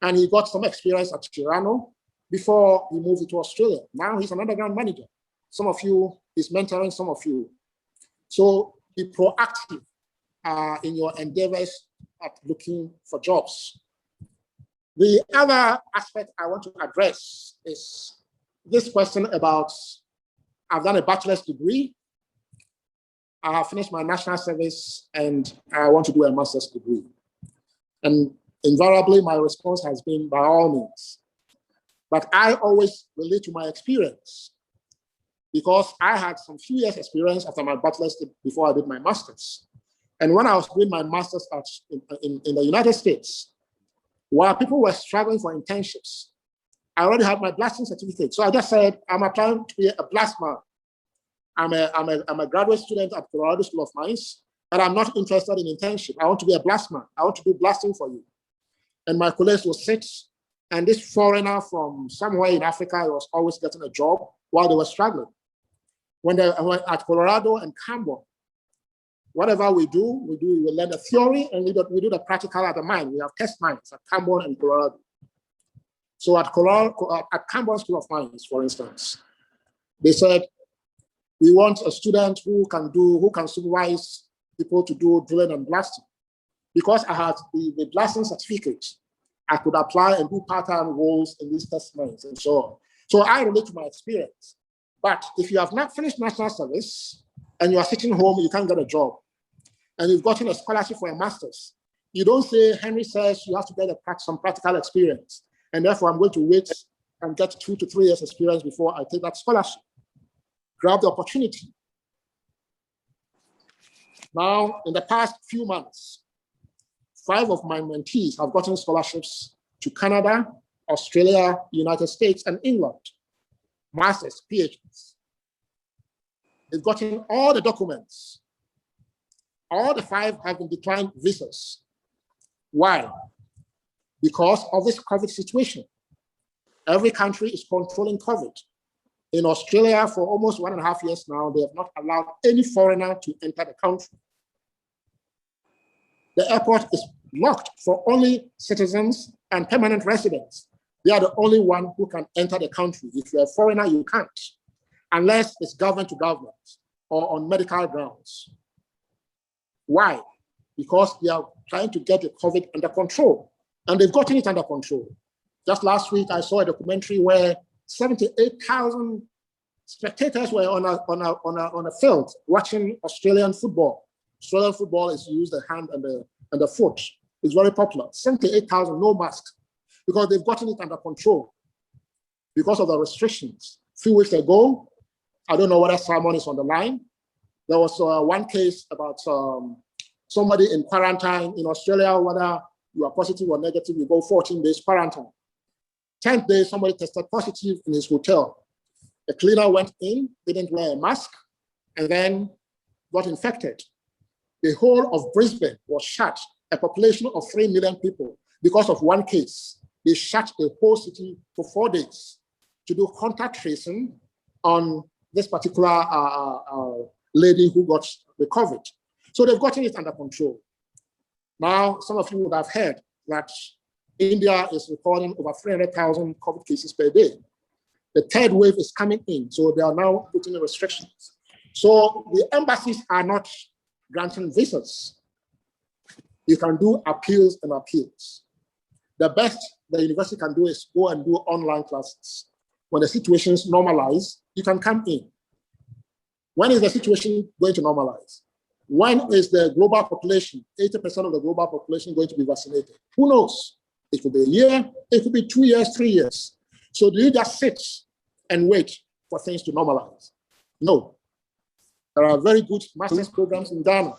and he got some experience at Chirano before he moved to Australia. Now he's an underground manager. Some of you, he's mentoring some of you. So be proactive in your endeavors at looking for jobs. The other aspect I want to address is this question about, I've done a bachelor's degree, I have finished my national service, and I want to do a master's degree. And invariably, my response has been, by all means. But I always relate to my experience, because I had some few years experience after my bachelor's before I did my master's. And when I was doing my master's in the United States, while people were struggling for internships, I already had my blasting certificate. So I just said, I'm applying to be a blastman. I'm a graduate student at Colorado School of Mines, but I'm not interested in internship. I want to be a blastman. I want to do blasting for you. And my colleagues will sit, and this foreigner from somewhere in Africa was always getting a job while they were struggling. When they were at Colorado and Camborne, whatever we learn the theory and we do the practical at the mine. We have test mines at Camborne and Colorado. So at Camborne School of Mines, for instance, they said, we want a student who can supervise people to do drilling and blasting. Because I had the blasting certificate, I could apply and do part-time roles in these test mines and so on. So I relate to my experience. But if you have not finished national service and you are sitting home, you can't get a job, and you've gotten a scholarship for a master's, you don't say, Henry says you have to get some practical experience, and therefore I'm going to wait and get 2 to 3 years experience before I take that scholarship. Grab the opportunity. Now, in the past few months, 5 of my mentees have gotten scholarships to Canada, Australia, United States, and England. Masters, PhDs. They've gotten all the documents. All the 5 have been declined visas. Why? Because of this COVID situation. Every country is controlling COVID. In Australia, for almost 1.5 years now, they have not allowed any foreigner to enter the country. The airport is locked for only citizens and permanent residents. They are the only one who can enter the country. If you're a foreigner, you can't, unless it's government to government or on medical grounds. Why? Because they are trying to get the COVID under control, and they've gotten it under control. Just last week, I saw a documentary where 78,000 spectators were on a field watching Australian football. Australian football is used the hand and the foot. It's very popular. 78,000, no masks, because they've gotten it under control because of the restrictions. A few weeks ago, I don't know whether Simon is on the line. There was one case about somebody in quarantine in Australia, whether you are positive or negative, you go 14 days quarantine. 10th day, somebody tested positive in his hotel. A cleaner went in, didn't wear a mask, and then got infected. The whole of Brisbane was shut, a population of 3 million people, because of one case. They shut the whole city for 4 days to do contact tracing on this particular lady who got the COVID. So they've gotten it under control. Now, some of you would have heard that India is recording over 300,000 COVID cases per day. The 3rd wave is coming in, so they are now putting in restrictions. So the embassies are not granting visas. You can do appeals and appeals. The best the university can do is go and do online classes. When the situations normalize, you can come in. When is the situation going to normalize? When is the global population, 80% of the global population, going to be vaccinated? Who knows? It could be a year, it could be 2 years, 3 years. So do you just sit and wait for things to normalize? No. There are very good master's programs in Ghana.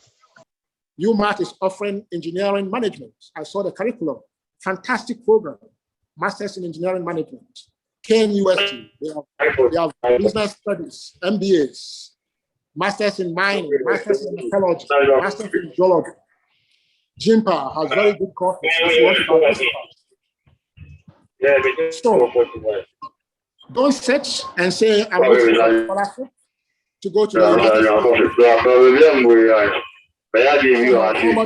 UMass is offering engineering management. I saw the curriculum. Fantastic program. Masters in engineering management. KNUST, they have business studies, MBAs, masters in mining, masters in ecology, masters in geology. JIMPA has very good courses if you want to participate. So don't sit and say, I'm waiting for a scholarship to go to the United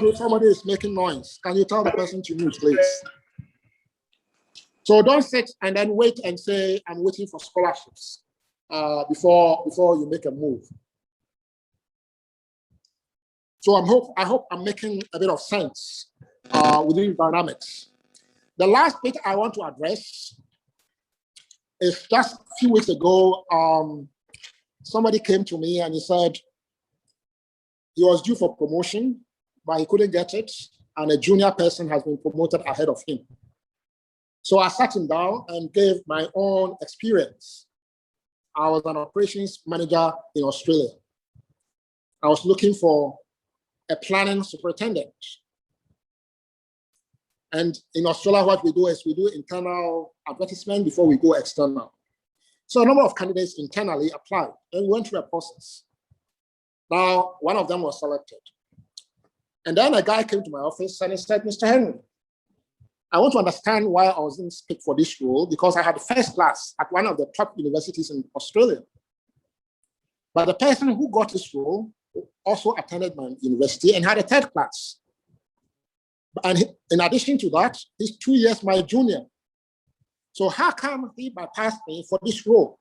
States. Somebody is making noise. Can you tell the person to mute, please? So don't sit and then wait and say, I'm waiting for scholarships before you make a move. So I hope I'm making a bit of sense with these dynamics. The last bit I want to address is just a few weeks ago, somebody came to me and he said he was due for promotion, but he couldn't get it, and a junior person has been promoted ahead of him. So I sat him down and gave my own experience. I was an operations manager in Australia. I was looking for a planning superintendent. And in Australia, what we do is we do internal advertisement before we go external. So a number of candidates internally applied and went through a process. Now, one of them was selected. And then a guy came to my office and he said, Mr. Henry, I want to understand why I wasn't picked for this role, because I had first class at one of the top universities in Australia. But the person who got this role also attended my university and had a 3rd class. And in addition to that, he's 2 years my junior. So how come he bypassed me for this role?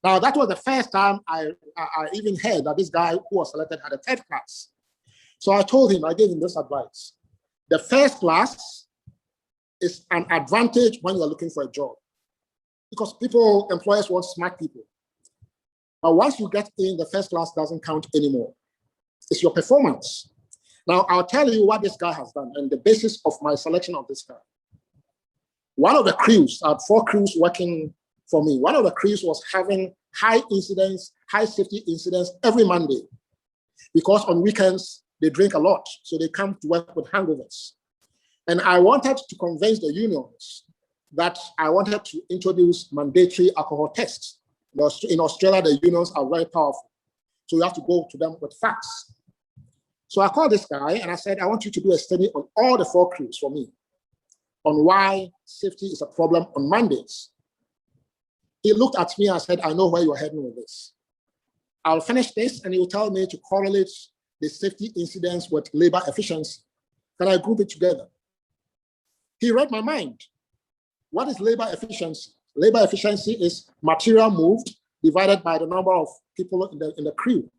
Now, that was the first time I even heard that this guy who was selected had a 3rd class. So I told him, I gave him this advice. The 1st class is an advantage when you're looking for a job because employers want smart people. But once you get in, the first class doesn't count anymore. It's your performance. Now, I'll tell you what this guy has done and the basis of my selection of this guy. One of the crews, I had 4 crews working for me. One of the crews was having high safety incidents every Monday because on weekends, they drink a lot, so they come to work with hangovers. And I wanted to convince the unions that I wanted to introduce mandatory alcohol tests. In Australia, the unions are very powerful. So you have to go to them with facts. So I called this guy and I said, I want you to do a study on all the 4 crews for me on why safety is a problem on Mondays. He looked at me and said, I know where you're heading with this. I'll finish this and he'll tell me to correlate the safety incidents with labor efficiency. Can I group it together? He read my mind. What is labor efficiency? Labor efficiency is material moved divided by the number of people in the crew.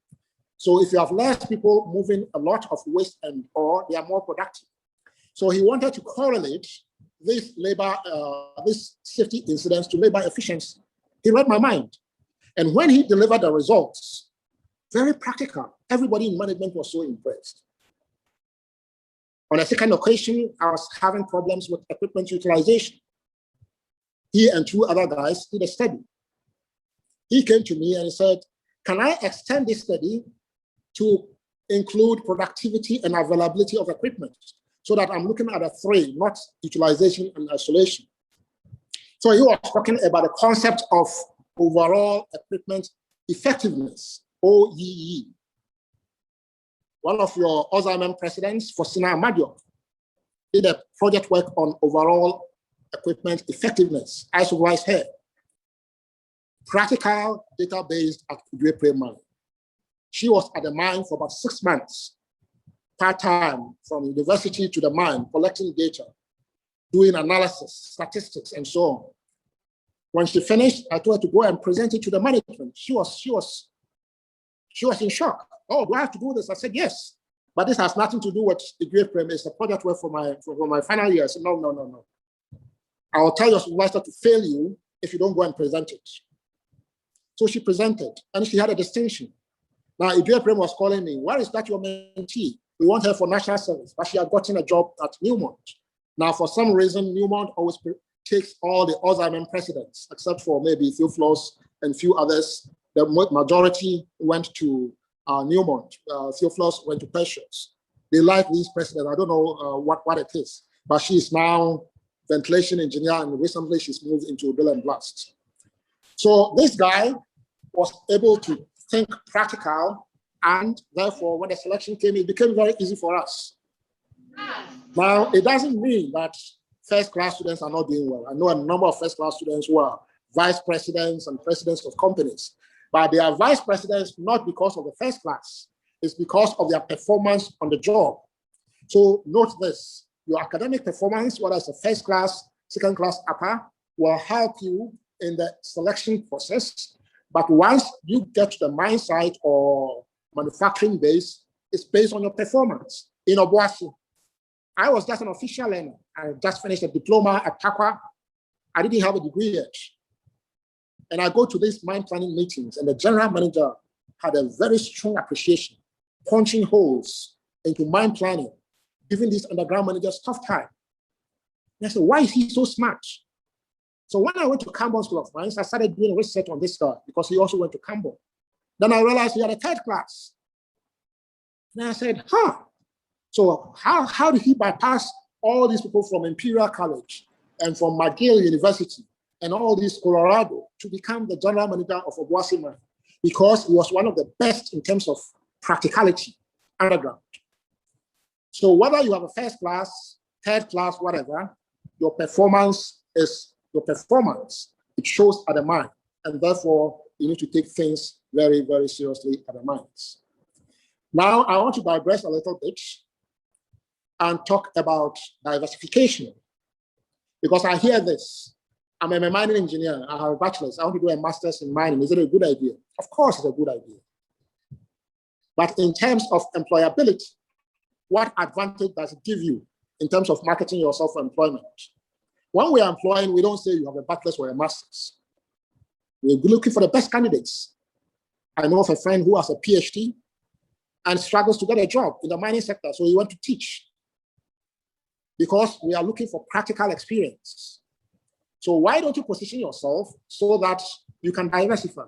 So if you have less people moving a lot of waste and ore, they are more productive. So he wanted to correlate this safety incidents to labor efficiency. He read my mind. And when he delivered the results, very practical, everybody in management was so impressed. On a second occasion, I was having problems with equipment utilization. He and 2 other guys did a study. He came to me and said, can I extend this study to include productivity and availability of equipment so that I'm looking at a 3, not utilization and isolation. So he was talking about the concept of overall equipment effectiveness, OEE. One of your Alzheimer presidents, Faustina Amadio, did a project work on overall equipment effectiveness. I supervised her. Practical, data-based at Yemen mine. She was at the mine for about 6 months, part-time, from university to the mine, collecting data, doing analysis, statistics, and so on. When she finished, I told her to go and present it to the management. She was in shock. Oh, do I have to do this? I said, yes. But this has nothing to do with the grade prem. It's a project work for my final year. I said, no. I will tell your supervisor to fail you if you don't go and present it. So she presented, and she had a distinction. Now, Idria Prem was calling me, where is that your mentee? We want her for national service, but she had gotten a job at Newmont. Now, for some reason, Newmont always takes all the Alzheimer presidents, except for maybe Theophilus and few others. The majority went to Newmont. Theophilus went to Precious. They like these presidents. I don't know what it is, but she is now ventilation engineer, and recently she's moved into drill and blast. So this guy was able to think practical, and therefore, when the selection came, it became very easy for us. Now, it doesn't mean that first-class students are not doing well. I know a number of first-class students who are vice presidents and presidents of companies, but they are vice presidents not because of the first class, it's because of their performance on the job. So note this, your academic performance, whether it's a first class, second class, upper, will help you in the selection process. But once you get to the mine site or manufacturing base, it's based on your performance. In Obuasi, I was just an official learner. I just finished a diploma at Takwa. I didn't have a degree yet. And I go to these mine planning meetings, and the general manager had a very strong appreciation, punching holes into mine planning, giving these underground managers tough time. And I said, why is he so smart? So when I went to Camborne School of Mines, I started doing research on this guy because he also went to Camborne. Then I realized he had a third class. And I said, so how did he bypass all these people from Imperial College and from McGill University and all these Colorado to become the general manager of Obuasi Mine? Because he was one of the best in terms of practicality underground. So whether you have a first class, third class, whatever, your performance is your performance. It shows at the mine, and therefore you need to take things very, very seriously at the mines. Now I want to digress a little bit and talk about diversification, because I hear this. I'm a mining engineer. I have a bachelor's. I want to do a master's in mining. Is it a good idea? Of course, it's a good idea. But in terms of employability, what advantage does it give you in terms of marketing yourself for employment? When we are employing, we don't say you have a bachelor's or a master's. We're looking for the best candidates. I know of a friend who has a PhD and struggles to get a job in the mining sector, so he went to teach because we are looking for practical experience. So why don't you position yourself so that you can diversify?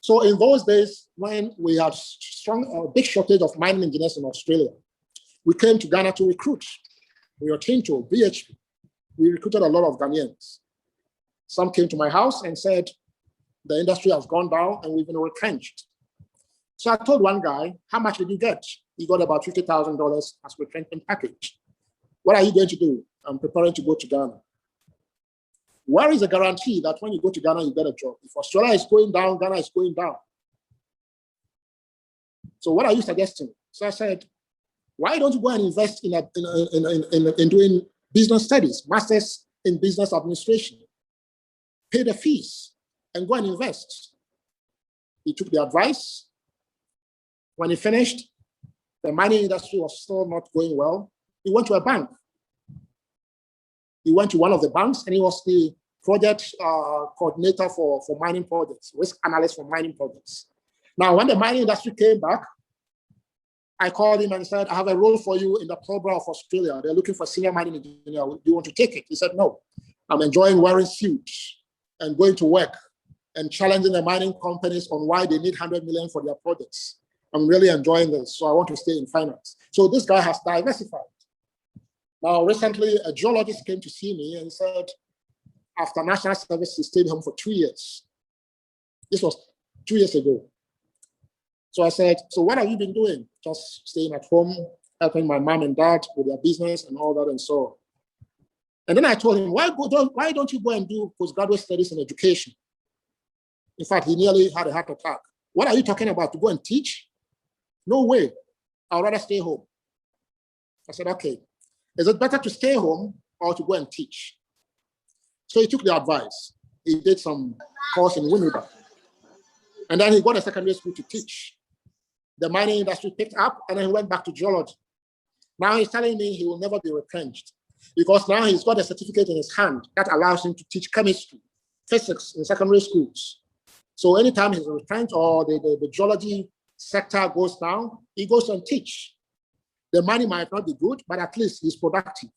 So in those days, when we had big shortage of mining engineers in Australia, we came to Ghana to recruit. We were to BHP. We recruited a lot of Ghanaians. Some came to my house and said, the industry has gone down and we've been retrenched. So I told one guy, how much did you get? He got about $50,000 as retrenchment package. What are you going to do? I'm preparing to go to Ghana. Where is the guarantee that when you go to Ghana, you get a job? If Australia is going down, Ghana is going down. So what are you suggesting? So I said, why don't you go and invest in doing business studies, masters in business administration, pay the fees and go and invest. He took the advice. When he finished, the mining industry was still not going well. He went to a bank. He went to one of the banks and he was the project coordinator for mining projects, risk analyst for mining projects. Now, when the mining industry came back, I called him and said, I have a role for you in the Pilbara of Australia. They're looking for senior mining engineer. Do you want to take it? He said, no. I'm enjoying wearing suits and going to work and challenging the mining companies on why they need 100 million for their projects. I'm really enjoying this, so I want to stay in finance. So this guy has diversified. Now, recently, a geologist came to see me and said, after national service, he stayed home for 2 years. This was 2 years ago. So I said, so what have you been doing? Just staying at home, helping my mom and dad with their business and all that and so on. And then I told him, why don't you go and do postgraduate studies in education? In fact, he nearly had a heart attack. What are you talking about? To go and teach? No way. I'd rather stay home. I said, okay. Is it better to stay home or to go and teach? So he took the advice. He did some course in Winneba. And then he got a secondary school to teach. The mining industry picked up and then he went back to geology. Now he's telling me he will never be retrenched because now he's got a certificate in his hand that allows him to teach chemistry, physics in secondary schools. So anytime he's retrenched or the geology sector goes down, he goes and teach. The money might not be good, but at least he's productive.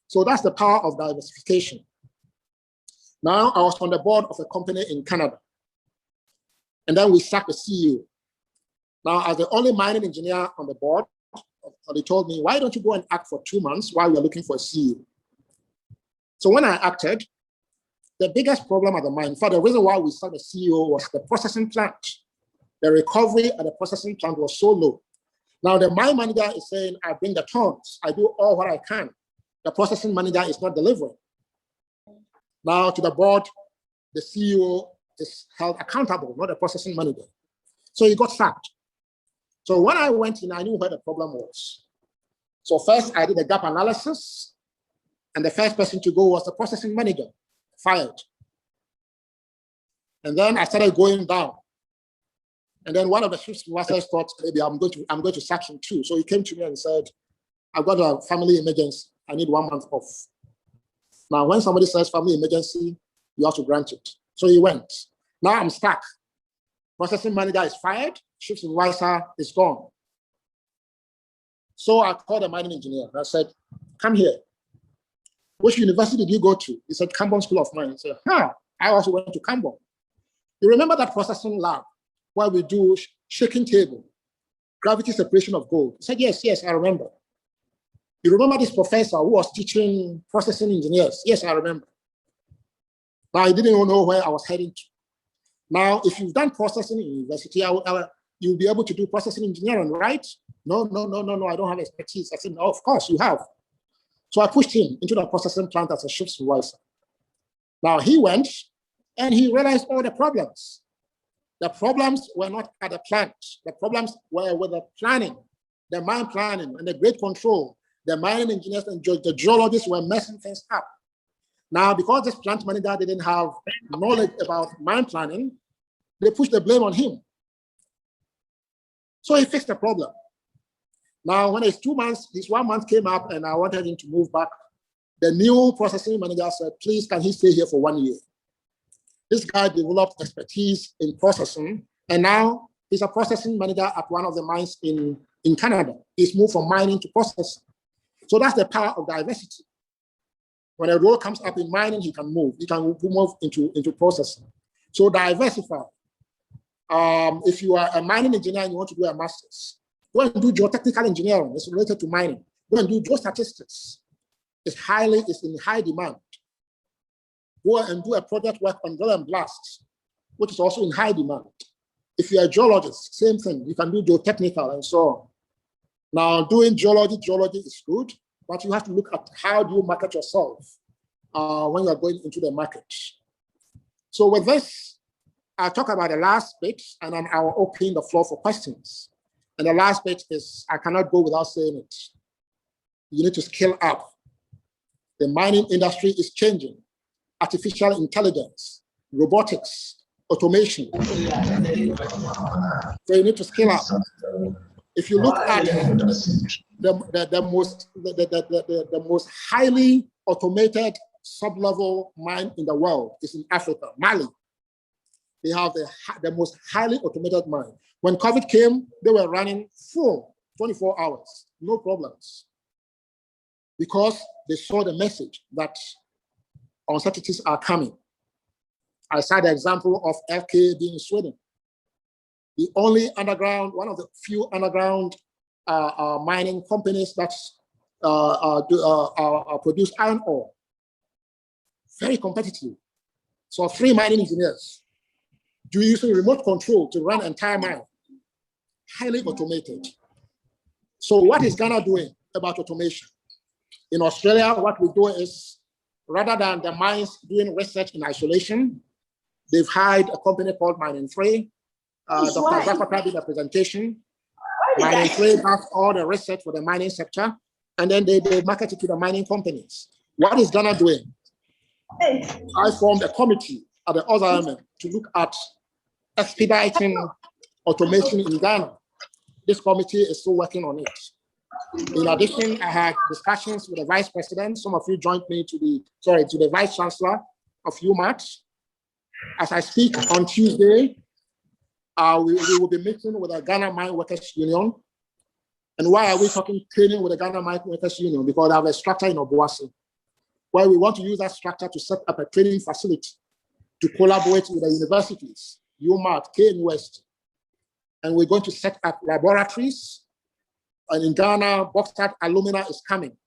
So that's the power of diversification. Now I was on the board of a company in Canada. And then we sacked the CEO. Now, as the only mining engineer on the board, they told me, why don't you go and act for 2 months while we're looking for a CEO? So when I acted, the biggest problem at the mine, in fact, the reason why we sacked the CEO was the processing plant. The recovery at the processing plant was so low. Now, the mine manager is saying, I bring the tons, I do all what I can. The processing manager is not delivering. Now, to the board, the CEO is held accountable, not the processing manager. So he got sacked. So when I went in, I knew where the problem was. So first I did a gap analysis, and the first person to go was the processing manager, fired. And then I started going down. And then one of the shift supervisors thought, maybe I'm going to sack him too. So he came to me and said, I've got a family emergency. I need 1 month off. Now, when somebody says family emergency, you have to grant it. So he went. Now I'm stuck. Processing manager is fired. Shift supervisor is gone. So I called the mining engineer. I said, come here. Which university did you go to? He said, Cambon School of Mines. I said, I also went to Cambon. You remember that processing lab where we do shaking table, gravity separation of gold? He said, yes, I remember. You remember this professor who was teaching processing engineers? Yes, I remember. Now, I didn't even know where I was heading to. Now, if you've done processing in university, you'll be able to do processing engineering, right? No, I don't have expertise. I said, no, of course you have. So I pushed him into the processing plant as a shift supervisor. Now he went and he realized all the problems. The problems were not at the plant. The problems were with the planning, the mine planning and the grade control. The mining engineers and the geologists were messing things up. Now, because this plant manager didn't have knowledge about mine planning, they pushed the blame on him. So he fixed the problem. Now, when it's 2 months, this 1 month came up and I wanted him to move back The new processing manager said, please, can he stay here for 1 year? This guy developed expertise in processing, and now he's a processing manager at one of the mines in Canada. He's moved from mining to processing. So that's the power of diversity. When a role comes up in mining, he can move. He can move into processing. So diversify. If you are a mining engineer and you want to do a master's, go and do geotechnical engineering. It's related to mining. Go and do geostatistics. It's in high demand. Go and do a project work on drill and blast, which is also in high demand. If you're a geologist, same thing. You can do geotechnical and so on. Now, doing geology is good, but you have to look at how do you market yourself when you're going into the market. So with this, I'll talk about the last bit, and then I'll open the floor for questions. And the last bit is, I cannot go without saying it. You need to scale up. The mining industry is changing. Artificial intelligence, robotics, automation. So you need to scale up. If you look at the most highly automated sub-level mine in the world is in Africa, Mali. They have the most highly automated mine. When COVID came, they were running full 24 hours, no problems, because they saw the message that uncertainties are coming. I saw the example of FK being in Sweden. The only underground, one of the few underground mining companies that produce iron ore. Very competitive. So 3 mining engineers do using remote control to run entire mine. Highly automated. So what is Ghana doing about automation? In Australia, what we do is, rather than the mines doing research in isolation, they've hired a company called Mining3. Dr. Zakota did a presentation. Mining3 does all the research for the mining sector, and then they market it to the mining companies. What is Ghana doing? I formed a committee at the other element to look at expediting automation in Ghana. This committee is still working on it. In addition, I had discussions with the vice president. Some of you joined me to the vice chancellor of UMAT. As I speak on Tuesday, we will be meeting with the Ghana Mine Workers Union. And why are we talking training with the Ghana Mine Workers Union? Because they have a structure in Obuasi, where we want to use that structure to set up a training facility to collaborate with the universities, UMAT, KNUST. And we're going to set up laboratories. And in Ghana, bauxite alumina is coming.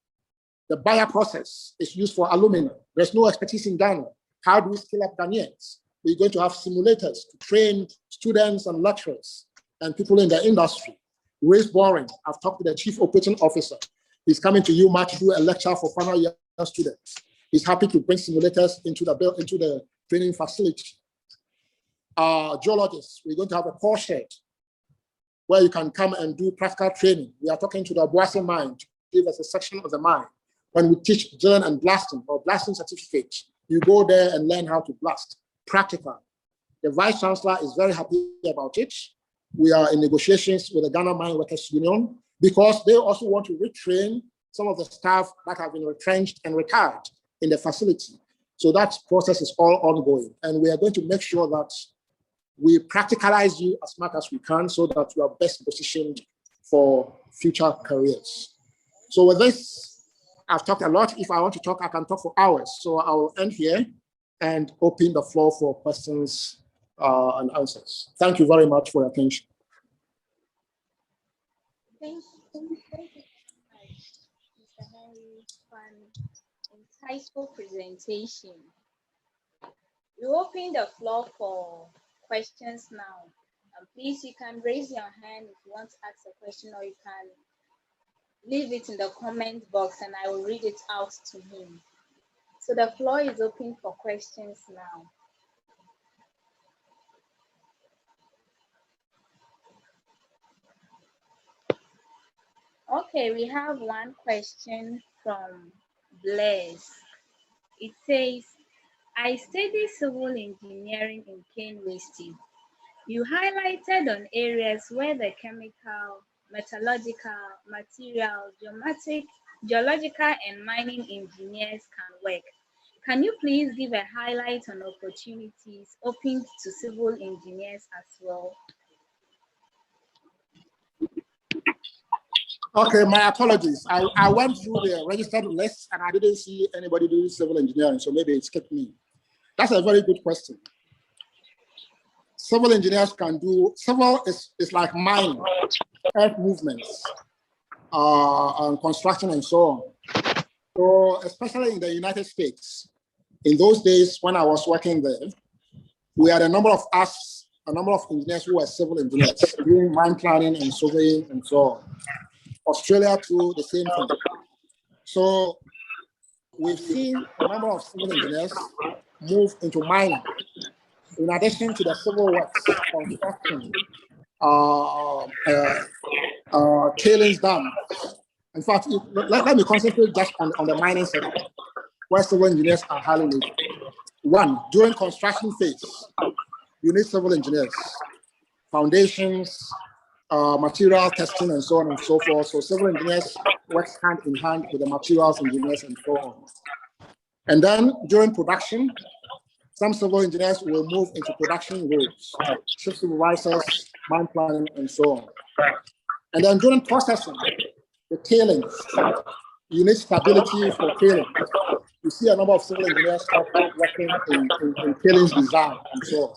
The buyer process is used for alumina. There's no expertise in Ghana. How do we scale up Ghanaians? We're going to have simulators to train students and lecturers and people in the industry. Race Boring, I've talked to the chief operating officer. He's coming to UMAT to do a lecture for final year students. He's happy to bring simulators into the training facility. Geologists, we're going to have a core shed where you can come and do practical training. We are talking to the Obuasi mine to give us a section of the mine. When we teach drilling and blasting or blasting certificate, you go there and learn how to blast, practical. The vice chancellor is very happy about it. We are in negotiations with the Ghana Mine Workers Union because they also want to retrain some of the staff that have been retrenched and retired in the facility. So that process is all ongoing. And we are going to make sure that we practicalize you as much as we can so that you are best positioned for future careers. So with this, I've talked a lot. If I want to talk, I can talk for hours. So I will end here and open the floor for questions and answers. Thank you very much for your attention. Thank you very much, Mr. Henry, for an insightful presentation. We open the floor for questions now. Please, you can raise your hand if you want to ask a question, or you can leave it in the comment box and I will read it out to him. So the floor is open for questions now. Okay, we have one question from Blaise. It says, I study civil engineering in KNUST. You highlighted on areas where the chemical, metallurgical, material, geomatic, geological and mining engineers can work. Can you please give a highlight on opportunities open to civil engineers as well? Okay, my apologies. I went through the registered list and I didn't see anybody doing civil engineering, so maybe it skipped me. That's a very good question. Civil engineers can do, civil is like mining, earth movements, and construction and so on. So especially in the United States, in those days when I was working there, we had a number of engineers who were civil engineers, doing mine planning and surveying and so on. Australia too, the same thing. So we've seen a number of civil engineers move into mining, in addition to the civil works, construction, tailings dams. In fact, let me concentrate just on the mining sector, where civil engineers are highly needed. One, during construction phase, you need civil engineers, foundations, material testing, and so on and so forth. So civil engineers work hand in hand with the materials engineers and so on. And then during production, some civil engineers will move into production roles, shift supervisors, mine planning, and so on. And then during processing, the tailings, you need stability for tailings. You see a number of civil engineers working in tailings design and so on.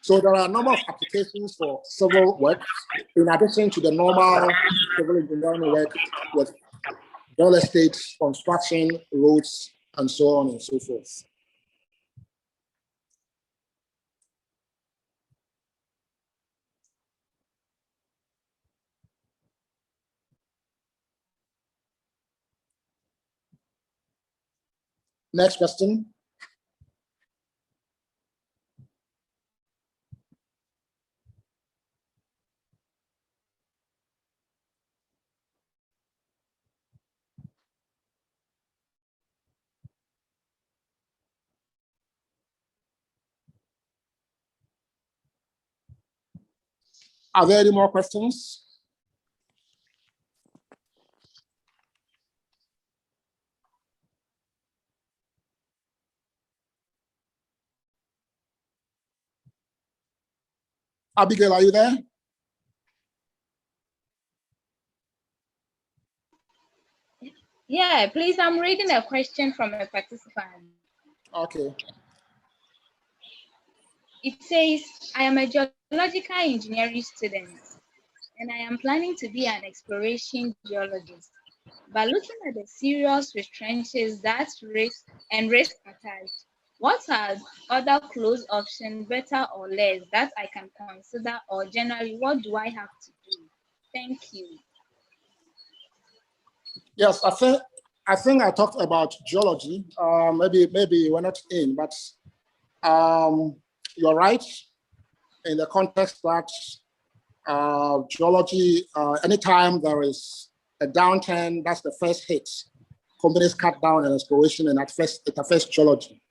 So there are a number of applications for civil work, in addition to the normal civil engineering work with real estate, construction, roads, and so on and so forth. Next question. Are there any more questions? Abigail, are you there? Yeah, please, I'm reading a question from a participant. Okay. It says, I am a geological engineering student and I am planning to be an exploration geologist. But looking at the serious restrictions that risk attached, what are other close options, better or less, that I can consider, or generally, what do I have to do? Thank you. Yes, I think I talked about geology. Maybe we're not in, but you're right in the context that geology, anytime there is a downturn, that's the first hit. Companies cut down on exploration, and it affects geology.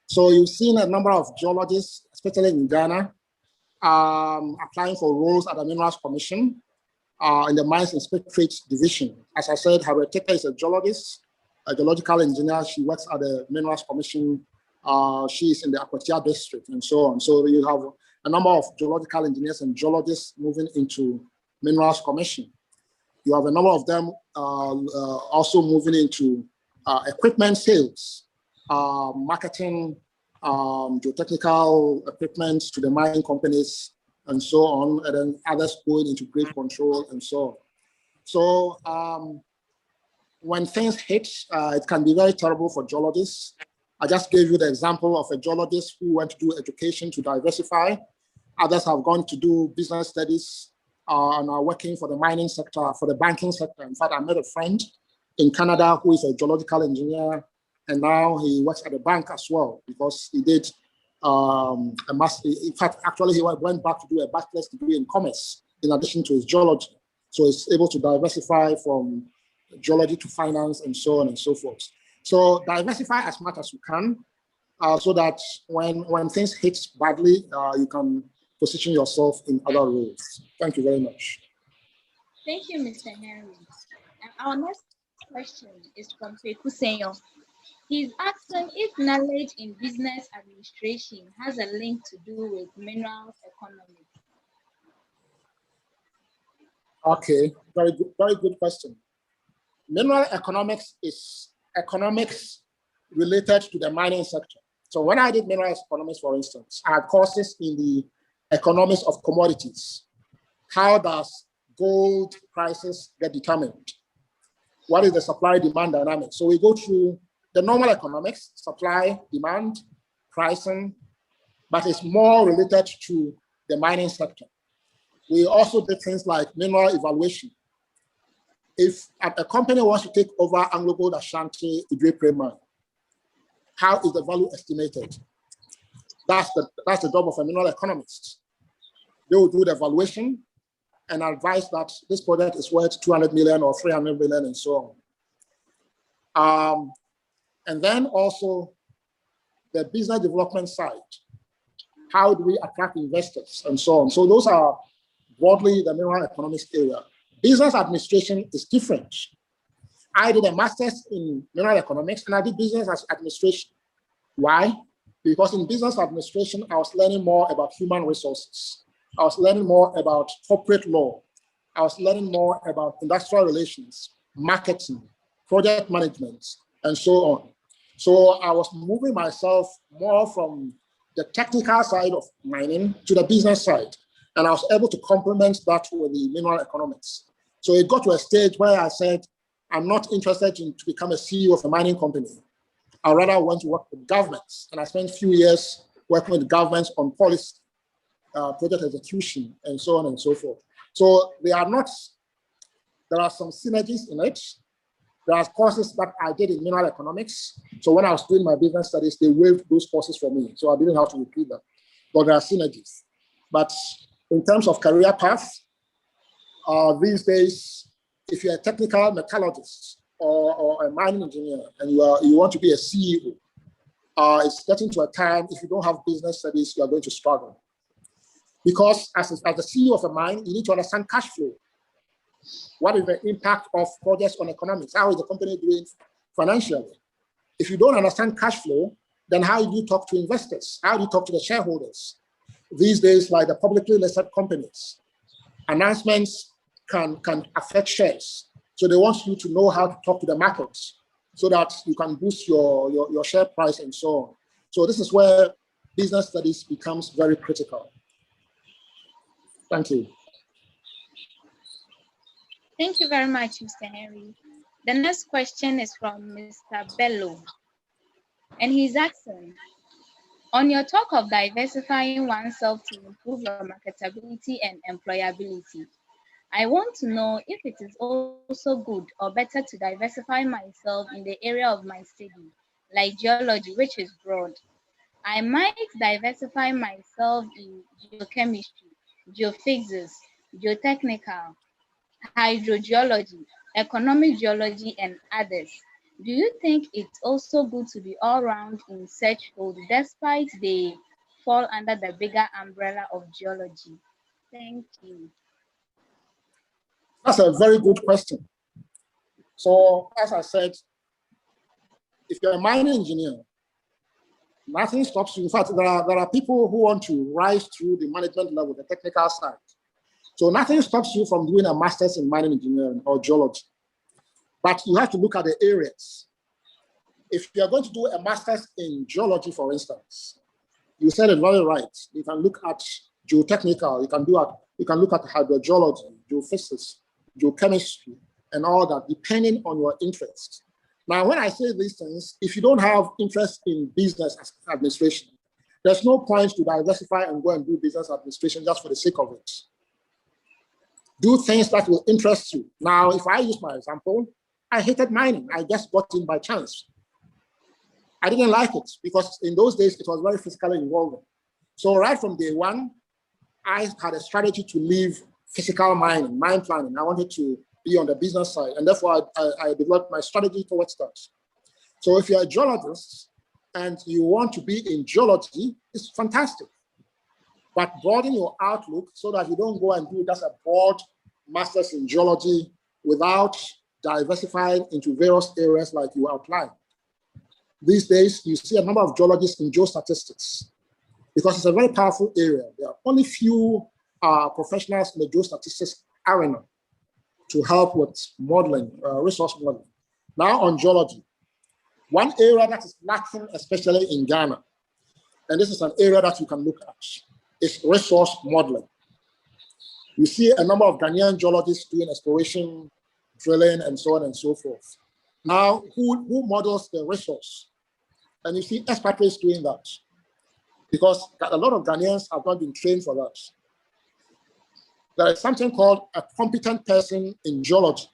So you've seen a number of geologists, especially in Ghana, applying for roles at the Minerals Commission in the Mines Inspectorate Division. As I said, Harriet is a geologist, a geological engineer. She works at the Minerals Commission. She is in the Akwatia district and so on. So you have a number of geological engineers and geologists moving into Minerals Commission. You have a number of them also moving into equipment sales, marketing, geotechnical equipment to the mining companies and so on, and then others going into grade control and so on. So when things hit, it can be very terrible for geologists. I just gave you the example of a geologist who went to do education to diversify. Others have gone to do business studies and are working for the mining sector, for the banking sector. In fact, I met a friend in Canada who is a geological engineer, and now he works at a bank as well because he did a master. In fact, actually, he went back to do a bachelor's degree in commerce in addition to his geology. So he's able to diversify from geology to finance and so on and so forth. So diversify as much as you can so that when things hit badly, you can position yourself in other roles. Thank you very much. Thank you, Mr. Henry. Our next question is from Peku Senyo. He's asking if knowledge in business administration has a link to do with minerals economy. Okay, very good question. Mineral economics is economics related to the mining sector. So when I did mineral economics, for instance, I had courses in the economics of commodities. How does gold prices get determined? What is the supply-demand dynamic? So we go through the normal economics, supply, demand, pricing, but it's more related to the mining sector. We also did things like mineral evaluation. If a company wants to take over AngloGold Ashanti Idre mine, how is the value estimated? That's the job of a mineral economist. They will do the evaluation and advise that this project is worth 200 million or 300 million and so on. And then also the business development side. How do we attract investors and so on? So those are broadly the mineral economics area. Business administration is different. I did a master's in mineral economics and I did business administration. Why? Because in business administration, I was learning more about human resources. I was learning more about corporate law. I was learning more about industrial relations, marketing, project management, and so on. So I was moving myself more from the technical side of mining to the business side. And I was able to complement that with the mineral economics. So it got to a stage where I said, I'm not interested in to become a CEO of a mining company. I rather want to work with governments. And I spent a few years working with governments on policy, project execution, and so on and so forth. So there are some synergies in it. There are courses that I did in mineral economics. So when I was doing my business studies, they waived those courses for me. So I didn't have to repeat them. But there are synergies. But in terms of career path, these days, if you're a technical metallurgist or a mining engineer and you want to be a CEO, it's getting to a time, if you don't have business studies, you are going to struggle. Because as the CEO of a mine, you need to understand cash flow. What is the impact of projects on economics? How is the company doing financially? If you don't understand cash flow, then how do you talk to investors? How do you talk to the shareholders? These days, like the publicly listed companies, announcements can affect shares. So they want you to know how to talk to the markets so that you can boost your share price and so on. So this is where business studies becomes very critical. Thank you. Thank you very much, Mr. Henry. The next question is from Mr. Bello. And he's asking, on your talk of diversifying oneself to improve your marketability and employability, I want to know if it is also good or better to diversify myself in the area of my study, like geology, which is broad. I might diversify myself in geochemistry, geophysics, geotechnical, hydrogeology, economic geology, and others. Do you think it's also good to be all round in such fields despite they fall under the bigger umbrella of geology? Thank you. That's a very good question. So as I said, if you're a mining engineer, nothing stops you. In fact, there are people who want to rise through the management level, the technical side. So nothing stops you from doing a master's in mining engineering or geology. But you have to look at the areas. If you're going to do a master's in geology, for instance, you said it very right. You can look at geotechnical, you can look at hydrogeology, geophysics, geochemistry, and all that, depending on your interest. Now, when I say these things, if you don't have interest in business administration, there's no point to diversify and go and do business administration just for the sake of it. Do things that will interest you. Now, if I use my example, I hated mining. I just got in by chance. I didn't like it because in those days, it was very physically involving. So right from day one, I had a strategy to leave physical mining, mine planning. I wanted to be on the business side. And therefore, I developed my strategy towards that. So if you're a geologist and you want to be in geology, it's fantastic. But broaden your outlook so that you don't go and do just a broad master's in geology without diversified into various areas like you outlined. These days, you see a number of geologists in geostatistics because it's a very powerful area. There are only few professionals in the geostatistics arena to help with modeling, resource modeling. Now on geology, one area that is lacking, especially in Ghana, and this is an area that you can look at, is resource modeling. You see a number of Ghanaian geologists doing exploration, drilling, and so on and so forth. Now, who models the resource? And you see expatriates doing that because a lot of Ghanaians have not been trained for that. There is something called a competent person in geology.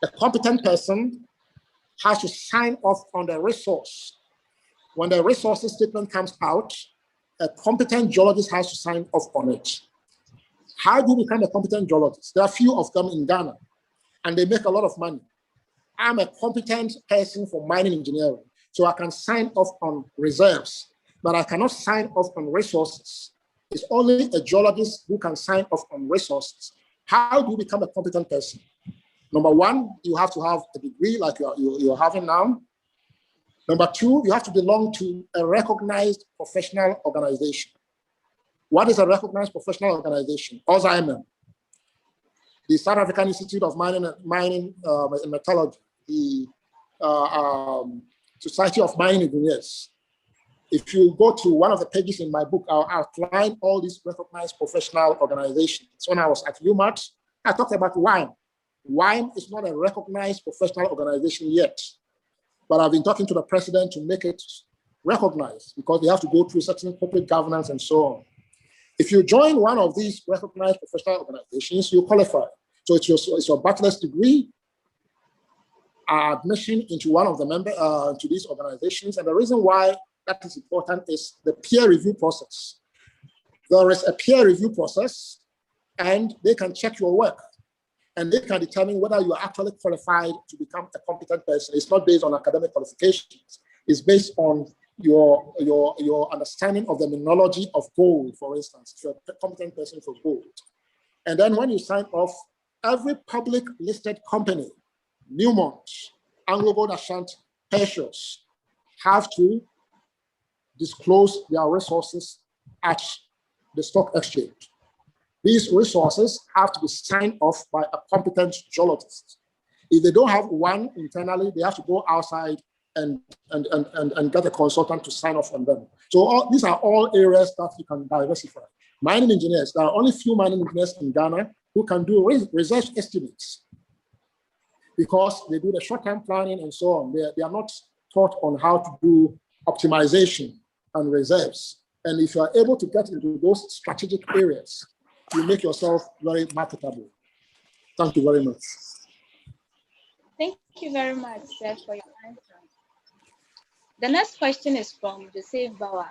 A competent person has to sign off on the resource. When the resources statement comes out, a competent geologist has to sign off on it. How do you become a competent geologist? There are few of them in Ghana, and they make a lot of money. I'm a competent person for mining engineering, so I can sign off on reserves, but I cannot sign off on resources. It's only a geologist who can sign off on resources. How do you become a competent person? Number one, you have to have a degree like you're having now. Number two, you have to belong to a recognized professional organization. What is a recognized professional organization? OSIMM, the South African Institute of Mining and Metallurgy, the Society of Mining Engineers. If you go to one of the pages in my book, I'll outline all these recognized professional organizations. When I was at UMAT, I talked about WIME. WIME is not a recognized professional organization yet, but I've been talking to the president to make it recognized because they have to go through certain corporate governance and so on. If you join one of these recognized professional organizations, you qualify. So it's your bachelor's degree, admission into one of the to these organizations. And the reason why that is important is the peer review process. There is a peer review process, and they can check your work, and they can determine whether you are actually qualified to become a competent person. It's not based on academic qualifications. It's based on your understanding of the mineralogy of gold, for instance, if you're a competent person for gold. And then when you sign off, every public listed company, Newmont, AngloGold Ashanti, Precious, have to disclose their resources at the stock exchange. These resources have to be signed off by a competent geologist. If they don't have one internally, they have to go outside and get a consultant to sign off on them. So these are all areas that you can diversify. Mining engineers, there are only few mining engineers in Ghana who can do research estimates because they do the short-term planning and so on. They are not taught on how to do optimization and reserves. And if you are able to get into those strategic areas, you make yourself very marketable. Thank you very much. Thank you very much, sir, for your answer. The next question is from Joseph Bauer.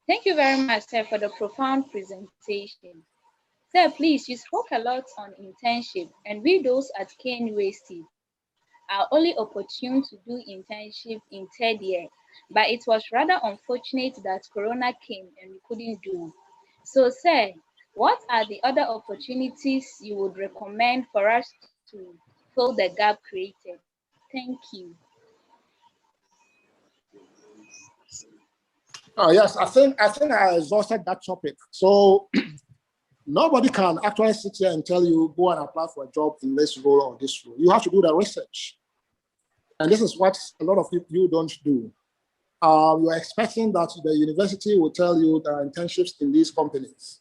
Thank you very much, sir, for the profound presentation. Sir, please, you spoke a lot on internship, and we those at KNUST are only opportune to do internship in third year, but it was rather unfortunate that Corona came and we couldn't do. So, sir, what are the other opportunities you would recommend for us to fill the gap created? Thank you. Yes, I think I exhausted that topic. So nobody can actually sit here and tell you, go and apply for a job in this role or this role. You have to do the research. And this is what a lot of you don't do. You're expecting that the university will tell you there are internships in these companies.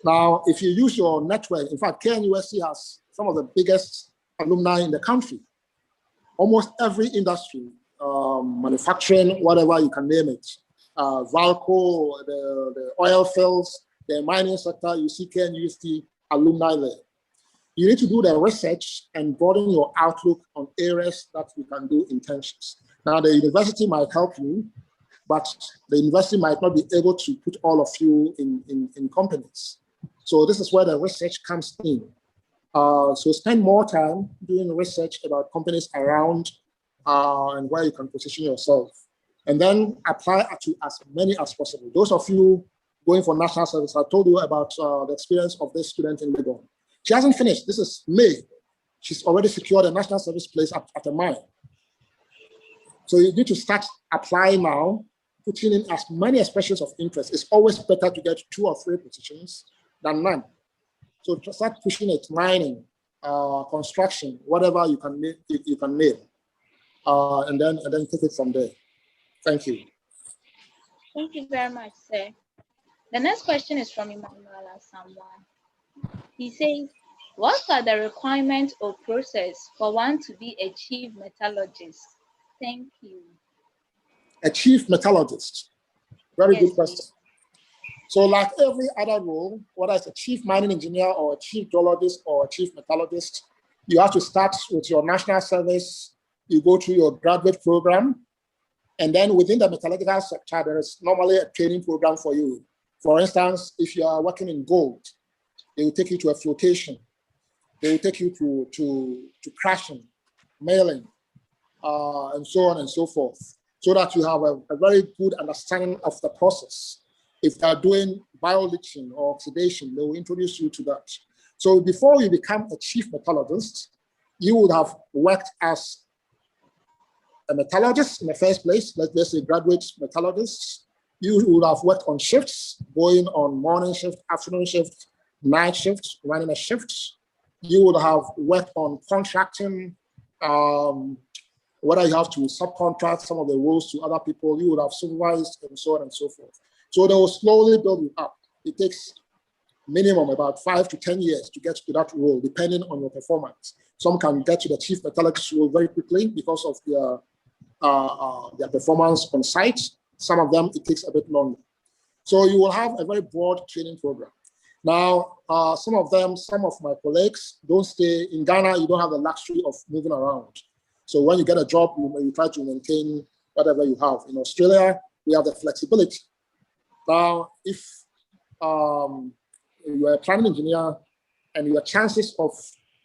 Now, if you use your network, in fact, KNUST has some of the biggest alumni in the country. Almost every industry, manufacturing, whatever you can name it, Valco, the oil fields, the mining sector, you see KNUST alumni there. You need to do the research and broaden your outlook on areas that you can do internships. Now, the university might help you, but the university might not be able to put all of you in companies. So this is where the research comes in. So spend more time doing research about companies around and where you can position yourself. And then apply to as many as possible. Those of you going for national service, I told you about the experience of this student in Legon. She hasn't finished. This is May. she's already secured a national service place at a mine. So you need to start applying now, putting in as many expressions of interest. It's always better to get 2 or 3 positions than none. So to start pushing it, mining, construction, whatever you can name, and then take it from there. Thank you. Thank you very much, sir. The next question is from Emmanuel Asamoah. He says, what are the requirements or process for one to be a chief metallurgist? Thank you. A chief metallurgist. Very Yes, good question. So like every other role, whether it's a chief mining engineer or a chief geologist or a chief metallurgist, you have to start with your national service. You go through your graduate program. And then within the metallurgical sector, there is normally a training program for you. For instance, if you are working in gold, they will take you to a flotation. They will take you to crushing, milling, and so on and so forth, so that you have a very good understanding of the process. If they are doing bioleaching or oxidation, they will introduce you to that. So before you become a chief metallurgist, you would have worked as a metallurgist in the first place, let's say graduate metallurgists. You would have worked on shifts, going on morning shift, afternoon shift, night shift, running a shift. You would have worked on contracting, whether you have to subcontract some of the roles to other people, you would have supervised and so on and so forth. So they will slowly build you up. It takes minimum about 5 to 10 years to get to that role, depending on your performance. Some can get to the chief metallurgist role very quickly because of their performance on site. Some of them, it takes a bit longer. So you will have a very broad training program. Now, some of my colleagues don't stay in Ghana. You don't have the luxury of moving around. So when you get a job, you try to maintain whatever you have. In Australia, we have the flexibility. Now, if you are a planning engineer and your chances of,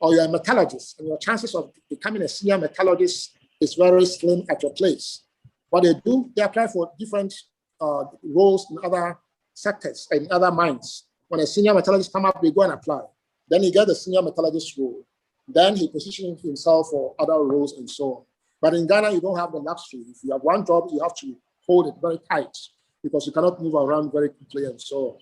or you're a metallurgist, and your chances of becoming a senior metallurgist is very slim at your place. What they do, they apply for different roles in other sectors, in other mines. When a senior metallurgist come up, they go and apply. Then he gets the senior metallurgist role. Then he positions himself for other roles and so on. But in Ghana, you don't have the luxury. If you have one job, you have to hold it very tight because you cannot move around very quickly and so on.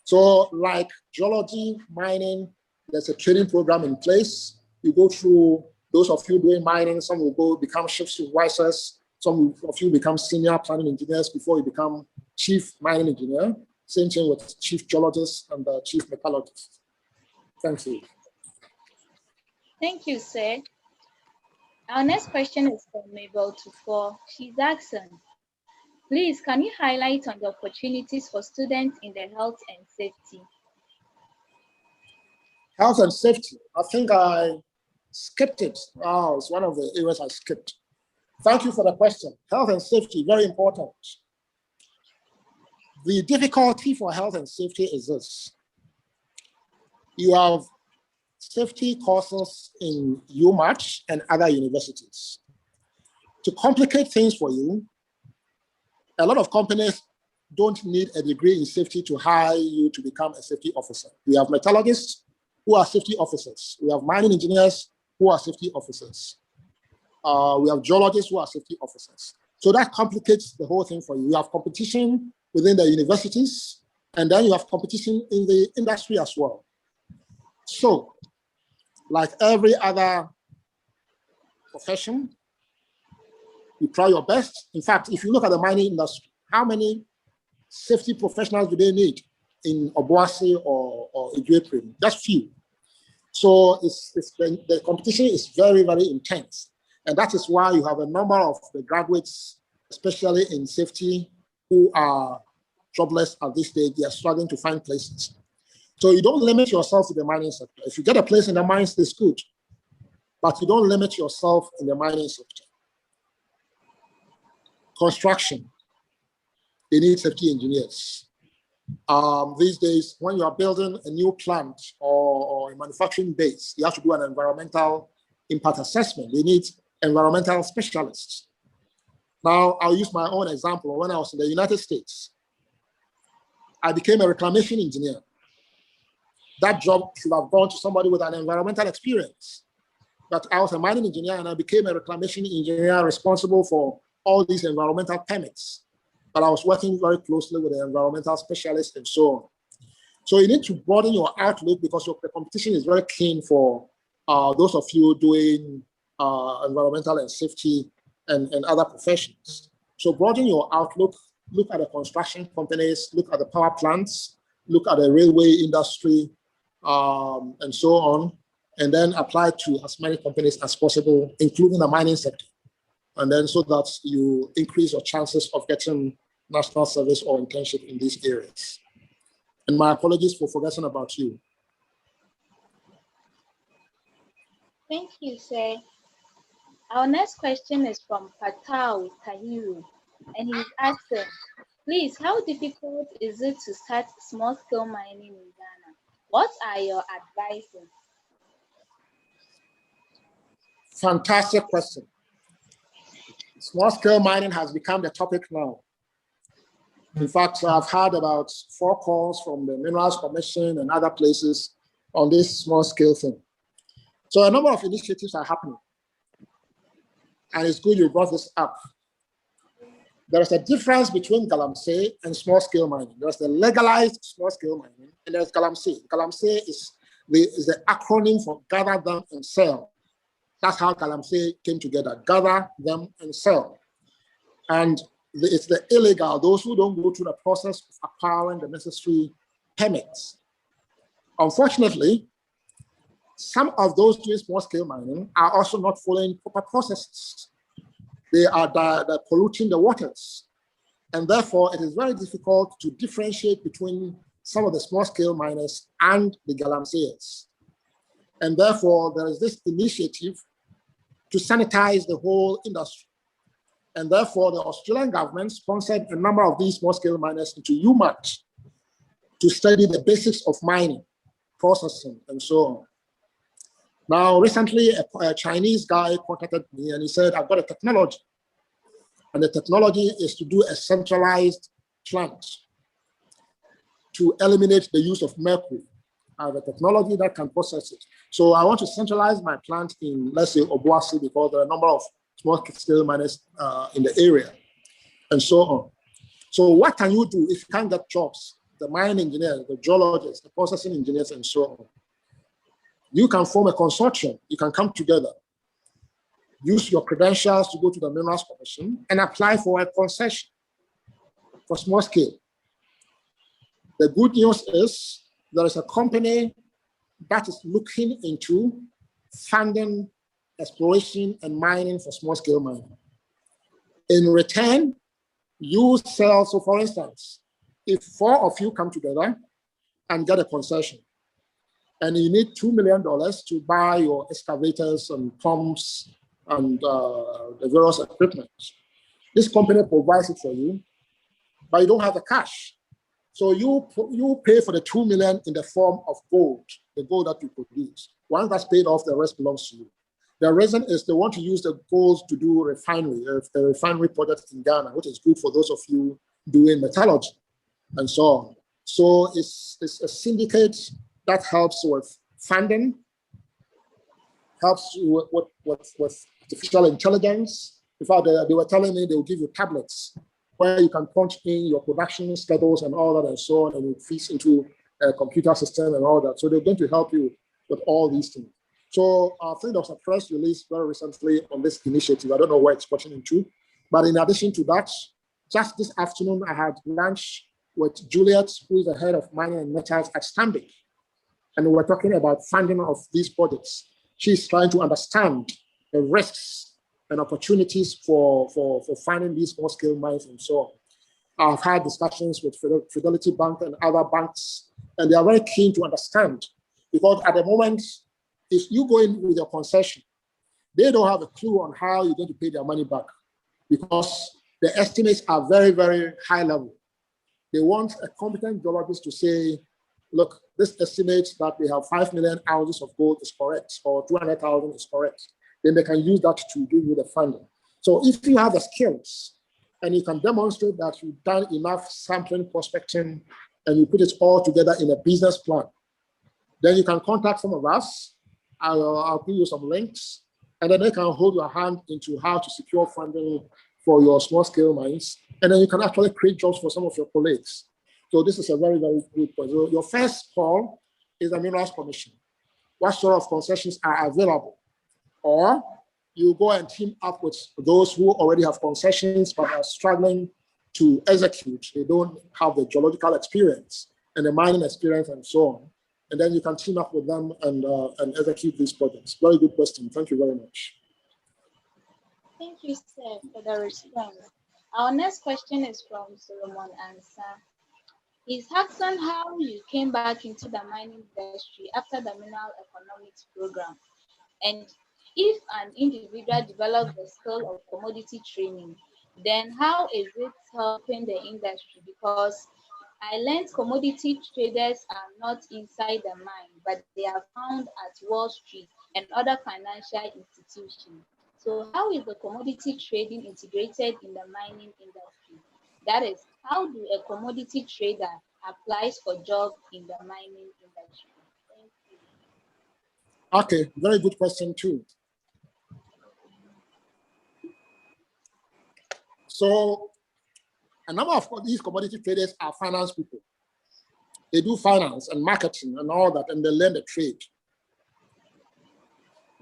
So like geology, mining, there's a training program in place. You go through, those of you doing mining, some will go become shift supervisors, some of you become senior planning engineers before you become chief mining engineer. Same thing with chief geologist and chief metallurgist. Thank you. Thank you, sir. Our next question is from Mabel Tufo. She's asking, please, can you highlight on the opportunities for students in the health and safety? Health and safety, I think I skipped it. Oh, it's one of the areas I skipped. Thank you for the question. Health and safety, very important. The difficulty for health and safety is this. You have safety courses in UMass and other universities. To complicate things for you, a lot of companies don't need a degree in safety to hire you to become a safety officer. We have metallurgists who are safety officers. We have mining engineers who are safety officers. We have geologists who are safety officers. So that complicates the whole thing for you. You have competition within the universities, and then you have competition in the industry as well. So, like every other profession, you try your best. In fact, if you look at the mining industry, how many safety professionals do they need in Obuasi or Idweprim? Just few. So the competition is very, very intense. And that is why you have a number of the graduates, especially in safety, who are jobless at this stage. They are struggling to find places. So you don't limit yourself to the mining sector. If you get a place in the mines, it's good. But you don't limit yourself in the mining sector. Construction, they need safety engineers. These days, when you are building a new plant or a manufacturing base, you have to do an environmental impact assessment. They need environmental specialists. Now, I'll use my own example. When I was in the United States, I became a reclamation engineer. That job should have gone to somebody with an environmental experience. But I was a mining engineer and I became a reclamation engineer responsible for all these environmental permits. But I was working very closely with the environmental specialists and so on. So you need to broaden your outlook because the competition is very keen for those of you doing environmental and safety and other professions. So broaden your outlook, look at the construction companies, look at the power plants, look at the railway industry, and so on, and then apply to as many companies as possible, including the mining sector. And then so that you increase your chances of getting national service or internship in these areas. And my apologies for forgetting about you. Thank you, sir. Our next question is from Patal Tahiru, and he's asking, please, how difficult is it to start small-scale mining in Ghana? What are your advices? Fantastic question. Small-scale mining has become the topic now. In fact, I've had about 4 calls from the Minerals Commission and other places on this small-scale thing. So a number of initiatives are happening. And it's good you brought this up. There is a difference between Galamsey and small-scale mining. There's the legalized small-scale mining, and there's Galamsey. Galamsey is the acronym for gather, them, and sell. That's how Galamsey came together, gather, them, and sell. And it's the illegal, those who don't go through the process of acquiring the necessary permits. Unfortunately, some of those doing small-scale mining are also not following proper processes. They are they're polluting the waters. And therefore, it is very difficult to differentiate between some of the small-scale miners and the Galamseyers. And therefore, there is this initiative to sanitize the whole industry. And therefore, the Australian government sponsored a number of these small-scale miners into UMAT to study the basics of mining, processing, and so on. Now, recently, a Chinese guy contacted me and he said, I've got a technology. And the technology is to do a centralized plant to eliminate the use of mercury. I have a technology that can process it. So I want to centralize my plant in, let's say, Obuasi, because there are a number of small-scale miners in the area, and so on. So what can you do if you can't get jobs? The mining engineers, the geologists, the processing engineers, and so on. You can form a consortium. You can come together, use your credentials to go to the Minerals Commission and apply for a concession for small scale. The good news is there is a company that is looking into funding exploration and mining for small scale mining. In return, you sell, so for instance, if 4 of you come together and get a concession, and you need $2 million to buy your excavators and pumps and the various equipment. This company provides it for you, but you don't have the cash. So you pay for the $2 million in the form of gold, the gold that you produce. Once that's paid off, the rest belongs to you. The reason is they want to use the gold to do refinery, a refinery project in Ghana, which is good for those of you doing metallurgy and so on. So it's a syndicate that helps with funding, helps you with artificial intelligence. In fact, they were telling me they will give you tablets where you can punch in your production schedules and all that and so on, and it feeds into a computer system and all that. So they're going to help you with all these things. So I think there was a press release very recently on this initiative. I don't know where it's pushing into, but in addition to that, just this afternoon, I had lunch with Juliet, who is the head of mining and metals at Stanbic. And we were talking about funding of these projects. She's trying to understand the risks and opportunities for finding these small-scale mines and so on. I've had discussions with Fidelity Bank and other banks, and they are very keen to understand, because at the moment, if you go in with your concession, they don't have a clue on how you're going to pay their money back, because the estimates are very, very high level. They want a competent geologist to say, look, this estimate that we have 5 million ounces of gold is correct, or 200,000 is correct. Then they can use that to give you the funding. So if you have the skills and you can demonstrate that you've done enough sampling, prospecting, and you put it all together in a business plan, then you can contact some of us I'll give you some links, and then they can hold your hand into how to secure funding for your small-scale mines, and then you can actually create jobs for some of your colleagues. So this is a very, very good point. So your first call is the Minerals Commission. What sort of concessions are available? Or you go and team up with those who already have concessions but are struggling to execute. They don't have the geological experience and the mining experience and so on. And then you can team up with them and execute these projects. Very good question. Thank you very much. Thank you, sir, for the response. Our next question is from Solomon Ansa. He's asking how you came back into the mining industry after the mineral economics program. And if an individual develops the skill of commodity trading, then how is it helping the industry? Because I learned commodity traders are not inside the mine, but they are found at Wall Street and other financial institutions. So how is the commodity trading integrated in the mining industry? That is, how do a commodity trader applies for job in the mining industry? Thank you. Okay, very good question too. So a number of these commodity traders are finance people. They do finance and marketing and all that, and they learn the trade.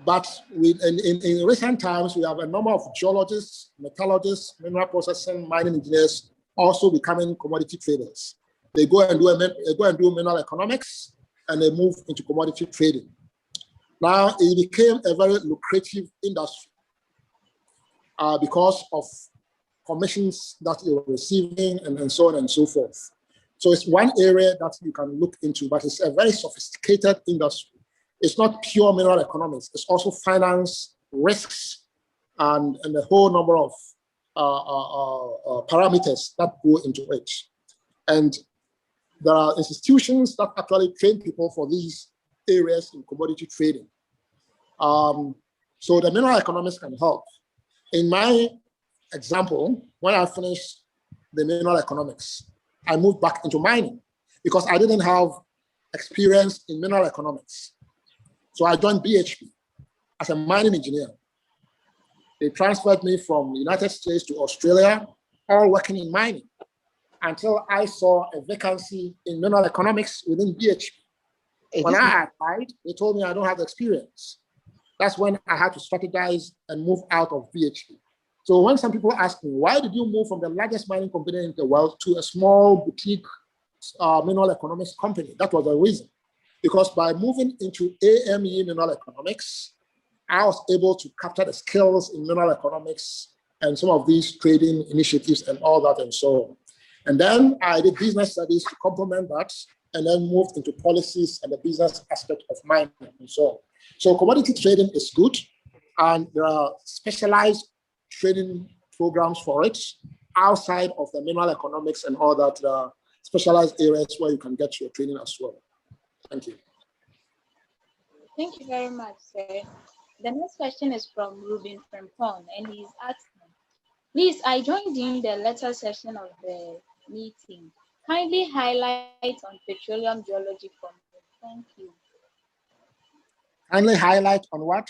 But in recent times, we have a number of geologists, metallurgists, mineral processing, mining engineers also becoming commodity traders. They go and do mineral economics, and they move into commodity trading. Now, it became a very lucrative industry because of commissions that you're receiving and so on and so forth. So it's one area that you can look into, but it's a very sophisticated industry. It's not pure mineral economics. It's also finance, risks, and a whole number of parameters that go into it. And there are institutions that actually train people for these areas in commodity trading. So the mineral economics can help. In my example, when I finished the mineral economics, I moved back into mining because I didn't have experience in mineral economics. So I joined BHP as a mining engineer. They transferred me from the United States to Australia, all working in mining, until I saw a vacancy in mineral economics within BHP. When I applied, they told me I don't have the experience. That's when I had to strategize and move out of BHP. So when some people ask me, why did you move from the largest mining company in the world to a small boutique mineral economics company? That was the reason. Because by moving into AME mineral economics, I was able to capture the skills in mineral economics and some of these trading initiatives and all that and so on. And then I did business studies to complement that, and then moved into policies and the business aspect of mining and so on. So commodity trading is good, and there are specialized training programs for it outside of the mineral economics and all that specialized areas where you can get your training as well. Thank you. Thank you very much, sir. The next question is from Ruben Frempon, and he's asking, please, I joined in the latter session of the meeting. Kindly highlight on petroleum geology for me. Thank you. Kindly highlight on what?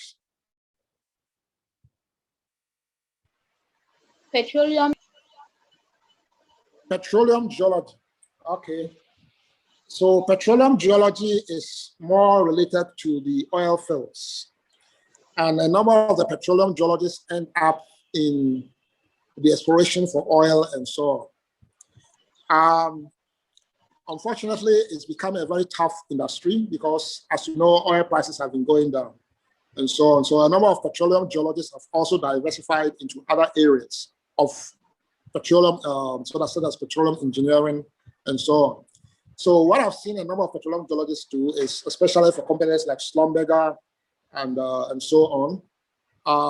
Petroleum geology. Okay. So petroleum geology is more related to the oil fields. And a number of the petroleum geologists end up in the exploration for oil and so on. Unfortunately, it's become a very tough industry because, as you know, oil prices have been going down and so on. So a number of petroleum geologists have also diversified into other areas of petroleum, so that's petroleum engineering and so on. So what I've seen a number of petroleum geologists do is, especially for companies like Schlumberger and so on,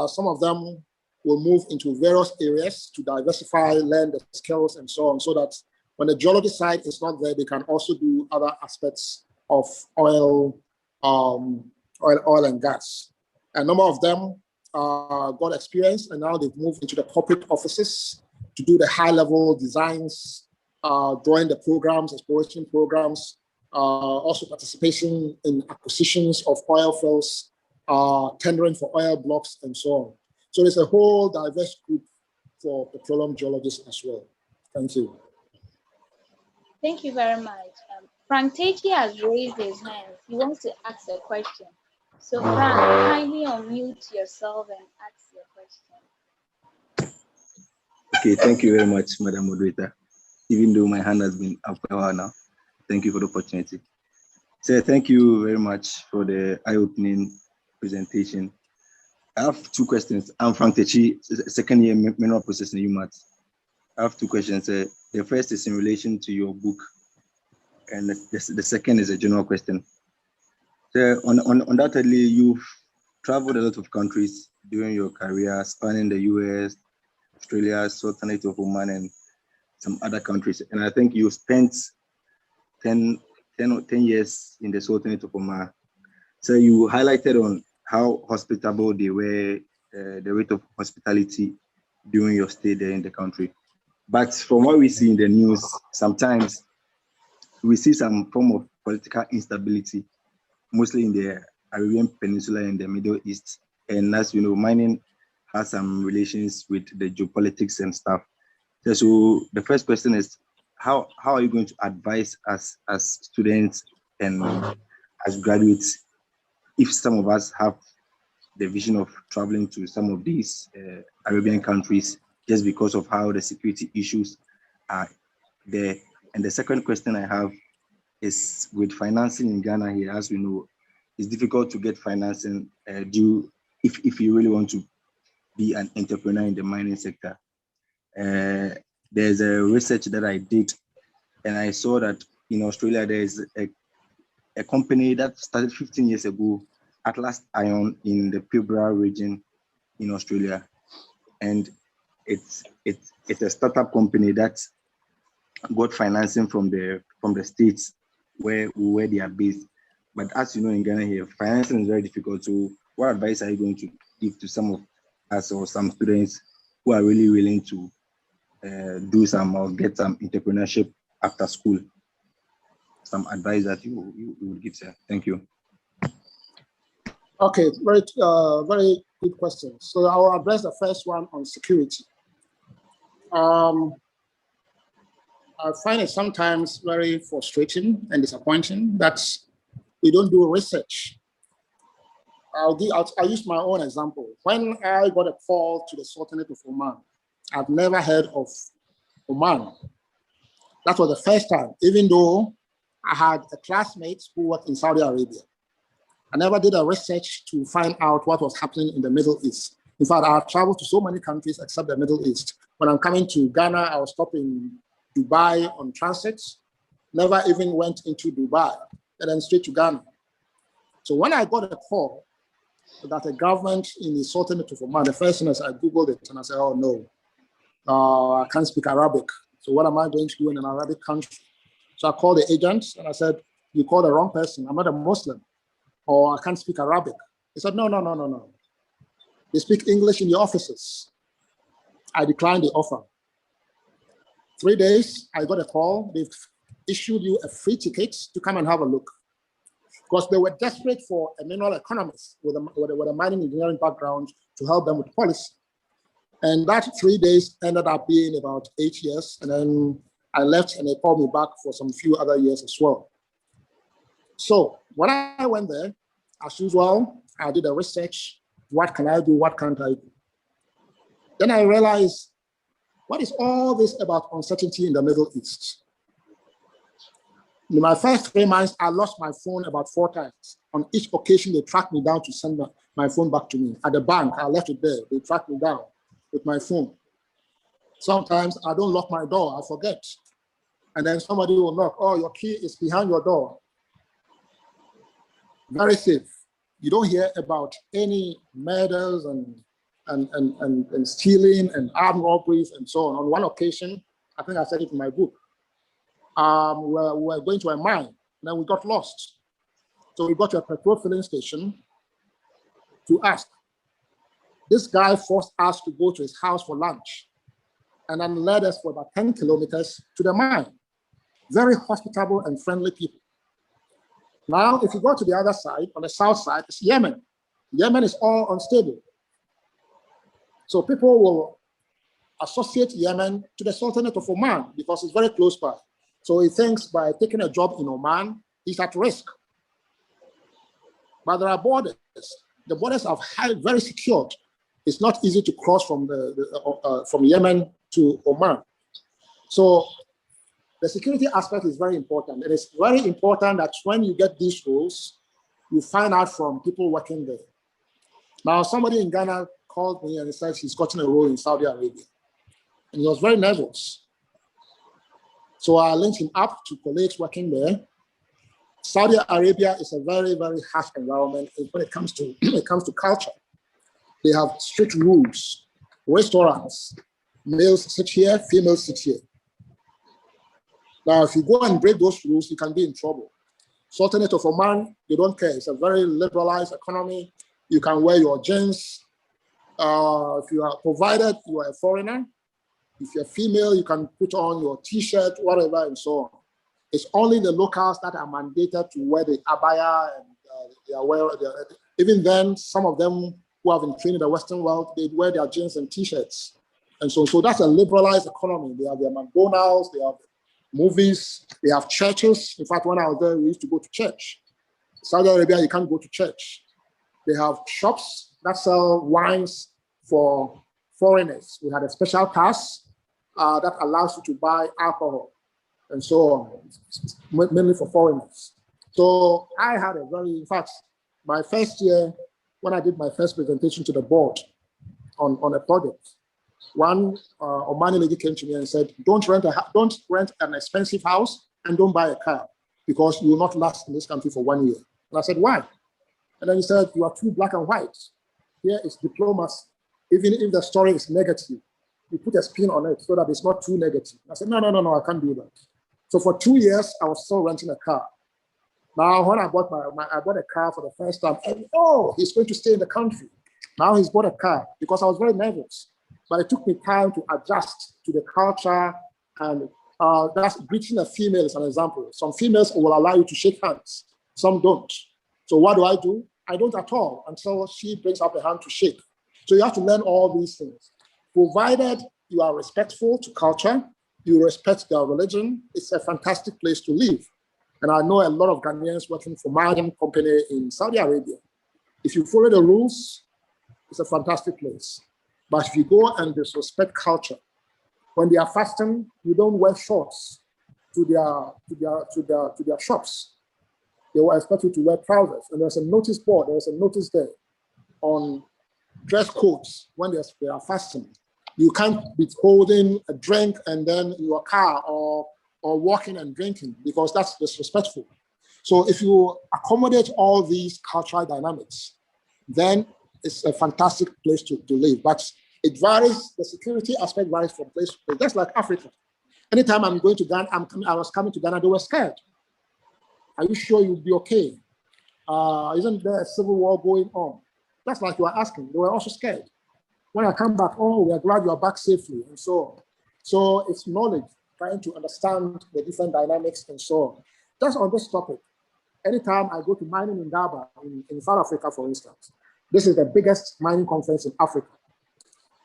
some of them will move into various areas to diversify, learn the skills and so on, so that when the geology side is not there, they can also do other aspects of oil and gas. A number of them got experience, and now they've moved into the corporate offices to do the high-level designs, drawing the programs, exploration programs, also participation in acquisitions of oil fields tendering for oil blocks and so on. So there's a whole diverse group for petroleum geologists as well. Thank you. Thank you very much. Frank Techi has raised his hand. He wants to ask a question. So Frank, kindly unmute yourself and ask your question. Okay, thank you very much, Madam Moderator. Even though my hand has been up for a while now, thank you for the opportunity. So thank you very much for the eye-opening presentation. I have two questions. I'm Frank Techi, second year mineral processing UMAT. I have two questions. The first is in relation to your book, and the second is a general question. So undoubtedly, you've traveled a lot of countries during your career, spanning the US, Australia, Sultanate of Oman, and some other countries. And I think you spent 10 years in the Sultanate of Oman. So you highlighted on how hospitable they were, the rate of hospitality during your stay there in the country. But from what we see in the news, sometimes we see some form of political instability, mostly in the Arabian Peninsula and the Middle East. And as you know, mining has some relations with the geopolitics and stuff. So the first question is, how are you going to advise us as students and as graduates if some of us have the vision of traveling to some of these Arabian countries just because of how the security issues are there? And the second question I have is with financing in Ghana here, as we know, it's difficult to get financing if you really want to be an entrepreneur in the mining sector. There's a research that I did, and I saw that in Australia, there is a company that started 15 years ago, Atlas Iron, in the Pilbara region in Australia. And it's a startup company that got financing from the states where they are based. But as you know, in Ghana here, financing is very difficult. So what advice are you going to give to some of us or some students who are really willing to do some or get some entrepreneurship after school? Some advice that you would give, sir. Thank you. Okay, very good question. So I'll address the first one on security. I find it sometimes very frustrating and disappointing that we don't do research. I'll use my own example. When I got a call to the Sultanate of Oman, I've never heard of Oman. That was the first time, even though I had a classmate who worked in Saudi Arabia. I never did a research to find out what was happening in the Middle East. In fact, I've traveled to so many countries except the Middle East. When I'm coming to Ghana, I was stopping in Dubai on transit, never even went into Dubai, and then straight to Ghana. So when I got a call that a government in the Sultanate of Oman, the first thing is I Googled it and I said, oh no, I can't speak Arabic. So what am I going to do in an Arabic country? So I called the agent and I said, you called the wrong person. I'm not a Muslim, or I can't speak Arabic. He said, no. They speak English in the offices. I declined the offer. 3 days, I got a call. They've issued you a free ticket to come and have a look. Because they were desperate for a mineral economist with a mining engineering background to help them with policy. And that 3 days ended up being about 8 years. And then I left and they called me back for some few other years as well. So when I went there, as usual, I did a research. What can I do? What can't I do? Then I realized, what is all this about uncertainty in the Middle East? In my first 3 months, I lost my phone about 4 times. On each occasion, they tracked me down to send my phone back to me. At the bank, I left it there. They tracked me down with my phone. Sometimes I don't lock my door, I forget. And then somebody will knock, oh, your key is behind your door. Very safe. You don't hear about any murders and stealing and armed robberies and so on. On one occasion, I think I said it in my book, we were going to a mine, and then we got lost. So we got to a petrol filling station to ask. This guy forced us to go to his house for lunch and then led us for about 10 kilometers to the mine. Very hospitable and friendly people. Now, if you go to the other side, on the south side, it's Yemen. Yemen is all unstable. So people will associate Yemen to the Sultanate of Oman because it's very close by. So he thinks by taking a job in Oman, he's at risk. But there are borders. The borders are very secured. It's not easy to cross from from Yemen to Oman. So the security aspect is very important. It is very important that when you get these rules, you find out from people working there. Now, somebody in Ghana called me and said he's gotten a role in Saudi Arabia. And he was very nervous. So I linked him up to colleagues working there. Saudi Arabia is a very, very harsh environment when it comes to culture. They have strict rules. Restaurants, males sit here, females sit here. Now, if you go and break those rules, you can be in trouble. Sultanate of Oman, they don't care. It's a very liberalized economy. You can wear your jeans. If you are provided, you are a foreigner. If you're female, you can put on your t-shirt, whatever, and so on. It's only the locals that are mandated to wear the abaya, and even then, some of them who have been trained in the Western world, they wear their jeans and t-shirts. And so that's a liberalized economy. They have their McDonald's, they have movies, they have churches. In fact, when I was there, we used to go to church. Saudi Arabia, you can't go to church. They have shops that sell wines for foreigners. We had a special pass that allows you to buy alcohol and so on, mainly for foreigners. So I had in fact, my first year, when I did my first presentation to the board on a project, one Omani lady came to me and said, don't rent an expensive house and don't buy a car because you will not last in this country for 1 year. And I said, why? And then he said, you are too black and white. Here is diplomacy. Even if the story is negative, you put a spin on it so that it's not too negative. I said, no, I can't do that. So for 2 years, I was still renting a car. Now, when I bought I bought a car for the first time, and he's going to stay in the country. Now he's bought a car because I was very nervous. But it took me time to adjust to the culture, and that's greeting a female is an example. Some females will allow you to shake hands, some don't. So what do? I don't at all until she brings up a hand to shake. So you have to learn all these things. Provided you are respectful to culture, you respect their religion, it's a fantastic place to live. And I know a lot of Ghanaians working for Magnum Company in Saudi Arabia. If you follow the rules, it's a fantastic place. But if you go and disrespect culture, when they are fasting, you don't wear shorts to their shops. They will expect you to wear trousers. And there's a notice board, there's a notice there on dress codes when they are fasting. You can't be holding a drink and then your car or walking and drinking because that's disrespectful. So if you accommodate all these cultural dynamics, then it's a fantastic place to live. But it varies, the security aspect varies from place to place, just like Africa. Anytime I'm going to Ghana, I was coming to Ghana, they were scared. Are you sure you'll be okay? Isn't there a civil war going on? That's like you are asking. They were also scared. When I come back, we are glad you are back safely, and so on. So it's knowledge, trying to understand the different dynamics and so on. Just on this topic, anytime I go to mining in Durban, in South Africa, for instance, this is the biggest mining conference in Africa.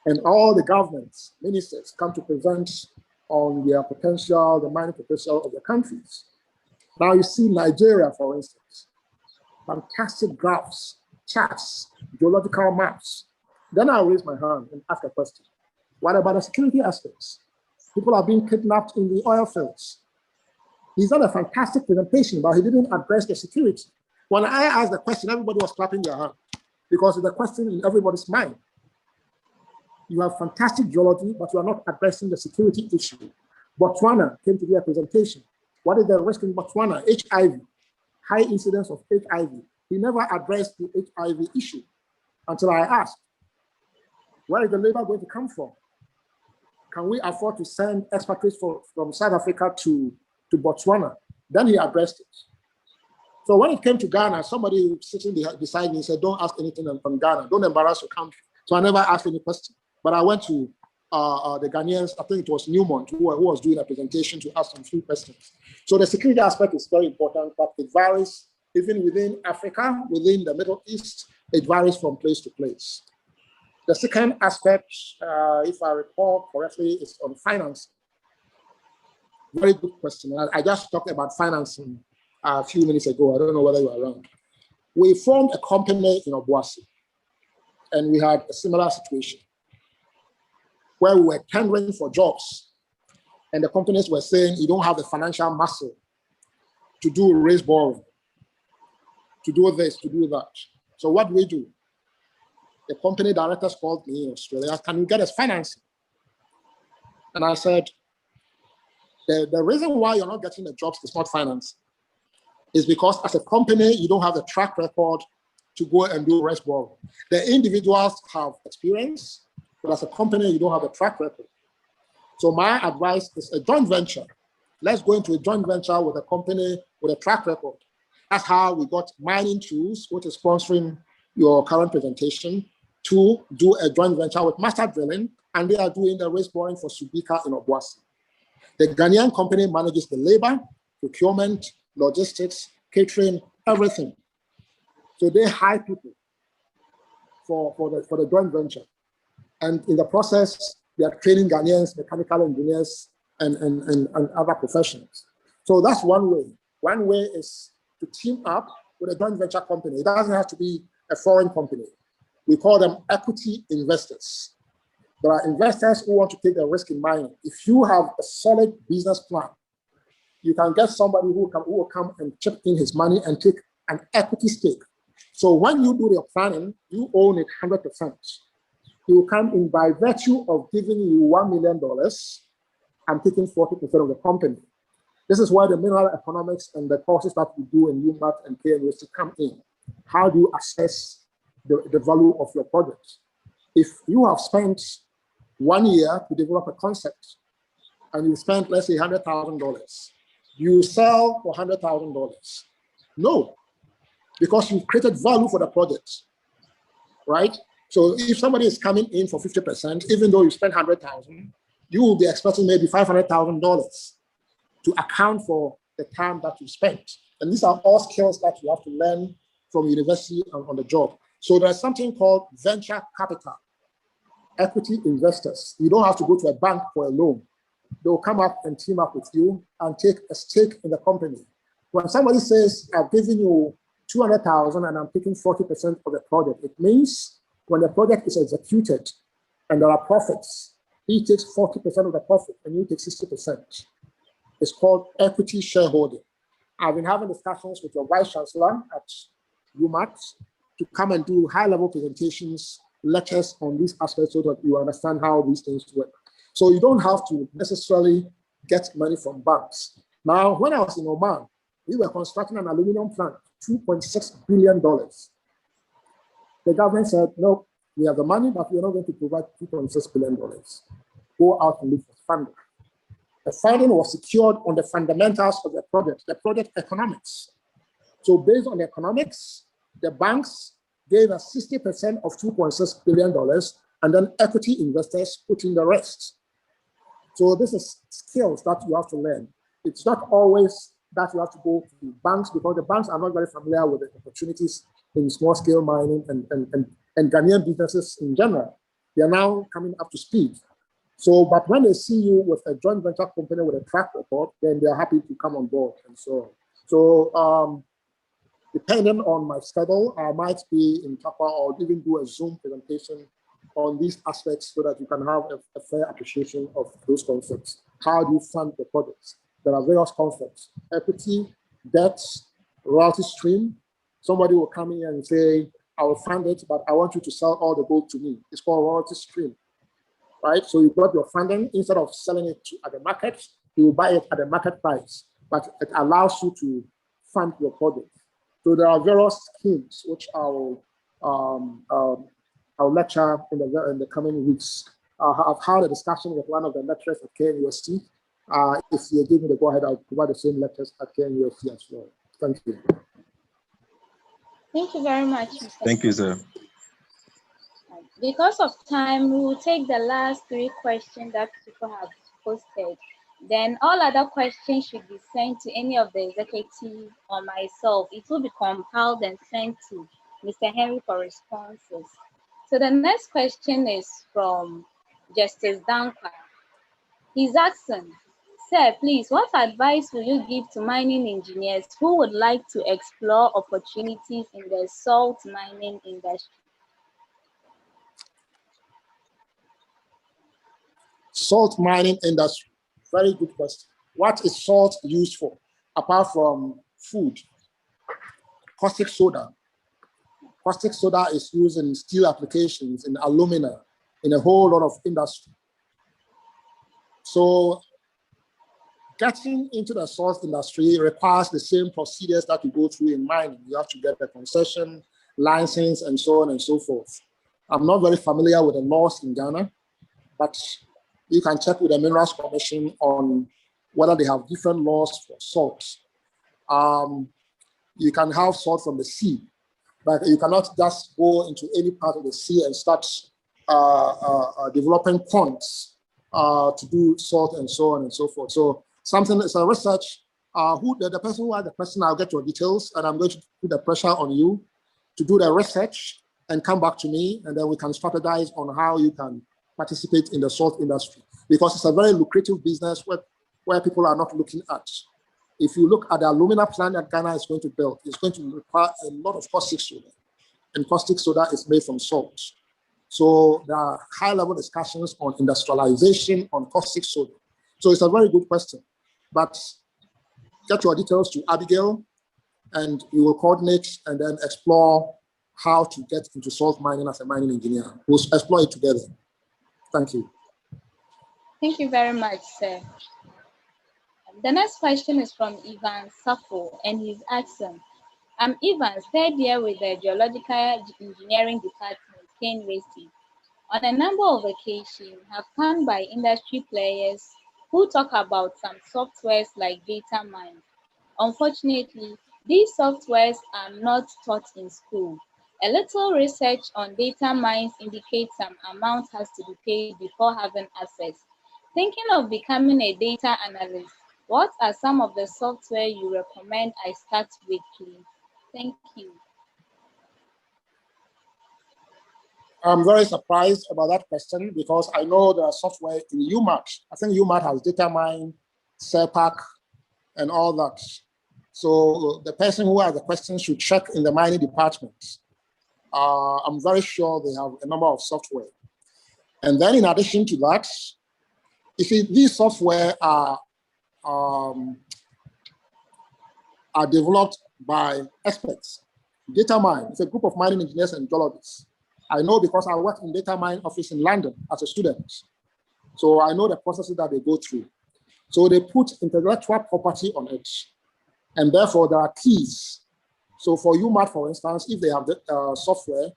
And all the governments, ministers come to present on their potential, the mining potential of their countries. Now you see Nigeria, for instance, fantastic graphs, charts, geological maps. Then I'll raise my hand and ask a question. What about the security aspects? People are being kidnapped in the oil fields. He's done a fantastic presentation, but he didn't address the security. When I asked the question, everybody was clapping their hand because it's the question in everybody's mind. You have fantastic geology, but you are not addressing the security issue. Botswana came to do a presentation. What is the risk in Botswana? HIV, high incidence of HIV. He never addressed the HIV issue until I asked, where is the labor going to come from? Can we afford to send expatriates from South Africa to Botswana? Then he addressed it. So when it came to Ghana, somebody sitting beside me said, don't ask anything on Ghana. Don't embarrass your country. So I never asked any question. But I went to the Ghanaians, I think it was Newmont, who was doing a presentation to ask some few questions. So the security aspect is very important, but it varies Even within Africa, within the Middle East, it varies from place to place. The second aspect, if I recall correctly, is on finance. Very good question. I just talked about financing a few minutes ago. I don't know whether you are around. We formed a company in Obuasi, and we had a similar situation where we were tendering for jobs, and the companies were saying you don't have the financial muscle to do raise borrowing, to do this, to do that. So what do we do? The company directors called me in Australia, can you get us financing? And I said, the reason why you're not getting the jobs is not finance. It's because as a company, you don't have the track record to go and do raise borrowing. The individuals have experience, but as a company, you don't have a track record. So my advice is a joint venture. Let's go into a joint venture with a company with a track record. That's how we got Mining Tools, which is sponsoring your current presentation, to do a joint venture with Master Drilling, and they are doing the raise boring for Subika in Obuasi. The Ghanaian company manages the labor, procurement, logistics, catering, everything. So they hire people for the joint venture. And in the process, they are training Ghanaians, mechanical engineers, and other professionals. So that's one way. One way is to team up with a joint venture company. It doesn't have to be a foreign company. We call them equity investors. There are investors who want to take the risk in mining. If you have a solid business plan, you can get somebody who will come and chip in his money and take an equity stake. So when you do your planning, you own it 100%. He will come in by virtue of giving you $1 million and taking 40% of the company. This is why the mineral economics and the courses that we do in UMAT and KNUST come in. How do you assess the value of your project? If you have spent 1 year to develop a concept and you spent, let's say, $100,000, you sell for $100,000. No, because you've created value for the project, right? So if somebody is coming in for 50%, even though you spent $100,000, you will be expecting maybe $500,000 to account for the time that you spent. And these are all skills that you have to learn from university and on the job. So there's something called venture capital, equity investors. You don't have to go to a bank for a loan. They'll come up and team up with you and take a stake in the company. When somebody says, I've given you 200,000 and I'm taking 40% of the project, it means when the project is executed and there are profits, he takes 40% of the profit and you take 60%. It's called equity shareholding. I've been having discussions with your vice chancellor at UMAT to come and do high-level presentations, lectures on these aspects so that you understand how these things work. So you don't have to necessarily get money from banks. Now, when I was in Oman, we were constructing an aluminum plant, $2.6 billion. The government said, no, we have the money, but we're not going to provide $2.6 billion. Go out and look for funding. The funding was secured on the fundamentals of the project economics. So based on the economics, the banks gave us 60% of $2.6 billion, and then equity investors put in the rest. So this is skills that you have to learn. It's not always that you have to go to banks, because the banks are not very familiar with the opportunities in small scale mining and Ghanaian businesses in general. They are now coming up to speed. So, but when they see you with a joint venture company with a track record, then they are happy to come on board and so on. So, depending on my schedule, I might be in Takwa or even do a Zoom presentation on these aspects so that you can have a fair appreciation of those concepts. How do you fund the projects? There are various concepts: equity, debt, royalty stream. Somebody will come in and say, I will fund it, but I want you to sell all the gold to me. It's called royalty stream, right? So you got your funding, instead of selling it at the market, you will buy it at the market price, but it allows you to fund your project. So there are various schemes which I'll lecture in the coming weeks. I've had a discussion with one of the lecturers at KNUST. If you give me the go-ahead, I'll provide the same lectures at KNUST as well. Thank you. Thank you very much, Mr. Thank you, sir. Because of time, we will take the last 3 questions that people have posted. Then all other questions should be sent to any of the executive or myself. It will be compiled and sent to Mr. Henry for responses. So the next question is from Justice Dankwa. He's asking, Sir, please, what advice will you give to mining engineers who would like to explore opportunities in the salt mining industry? Salt mining industry, very good question. What is salt used for, apart from food? Caustic soda. Caustic soda is used in steel applications, in alumina, in a whole lot of industry. So getting into the salt industry requires the same procedures that you go through in mining. You have to get a concession, license, and so on and so forth. I'm not very familiar with the laws in Ghana, but you can check with the Minerals Commission on whether they have different laws for salt. You can have salt from the sea, but you cannot just go into any part of the sea and start developing ponds to do salt and so on and so forth. So something is a research. The person who had the question, I'll get your details, and I'm going to put the pressure on you to do the research and come back to me, and then we can strategize on how you can participate in the salt industry, because it's a very lucrative business where people are not looking at. If you look at the alumina plant that Ghana is going to build, it's going to require a lot of caustic soda, and caustic soda is made from salt. So there are high-level discussions on industrialization on caustic soda. So it's a very good question, but get your details to Abigail, and we will coordinate and then explore how to get into salt mining as a mining engineer. We'll explore it together. Thank you. Thank you very much, sir. The next question is from Ivan Safo, and he's asking, I'm Ivan, third year with the Geological Engineering Department, Kane Racing. On a number of occasions, have come by industry players who talk about some softwares like data mines. Unfortunately, these softwares are not taught in school. A little research on data mines indicates some amount has to be paid before having access. Thinking of becoming a data analyst, what are some of the software you recommend I start with, please? Thank you. I'm very surprised about that question because I know there are software in UMAT. I think UMAT has data mine, CERPAC, and all that. So the person who has the question should check in the mining department. I'm very sure they have a number of software. And then in addition to that, you see, these software are developed by experts. Data mine is a group of mining engineers and geologists. I know because I worked in data mine office in London as a student. So I know the processes that they go through. So they put intellectual property on it. And therefore there are keys. So for UMAT, for instance, if they have the software,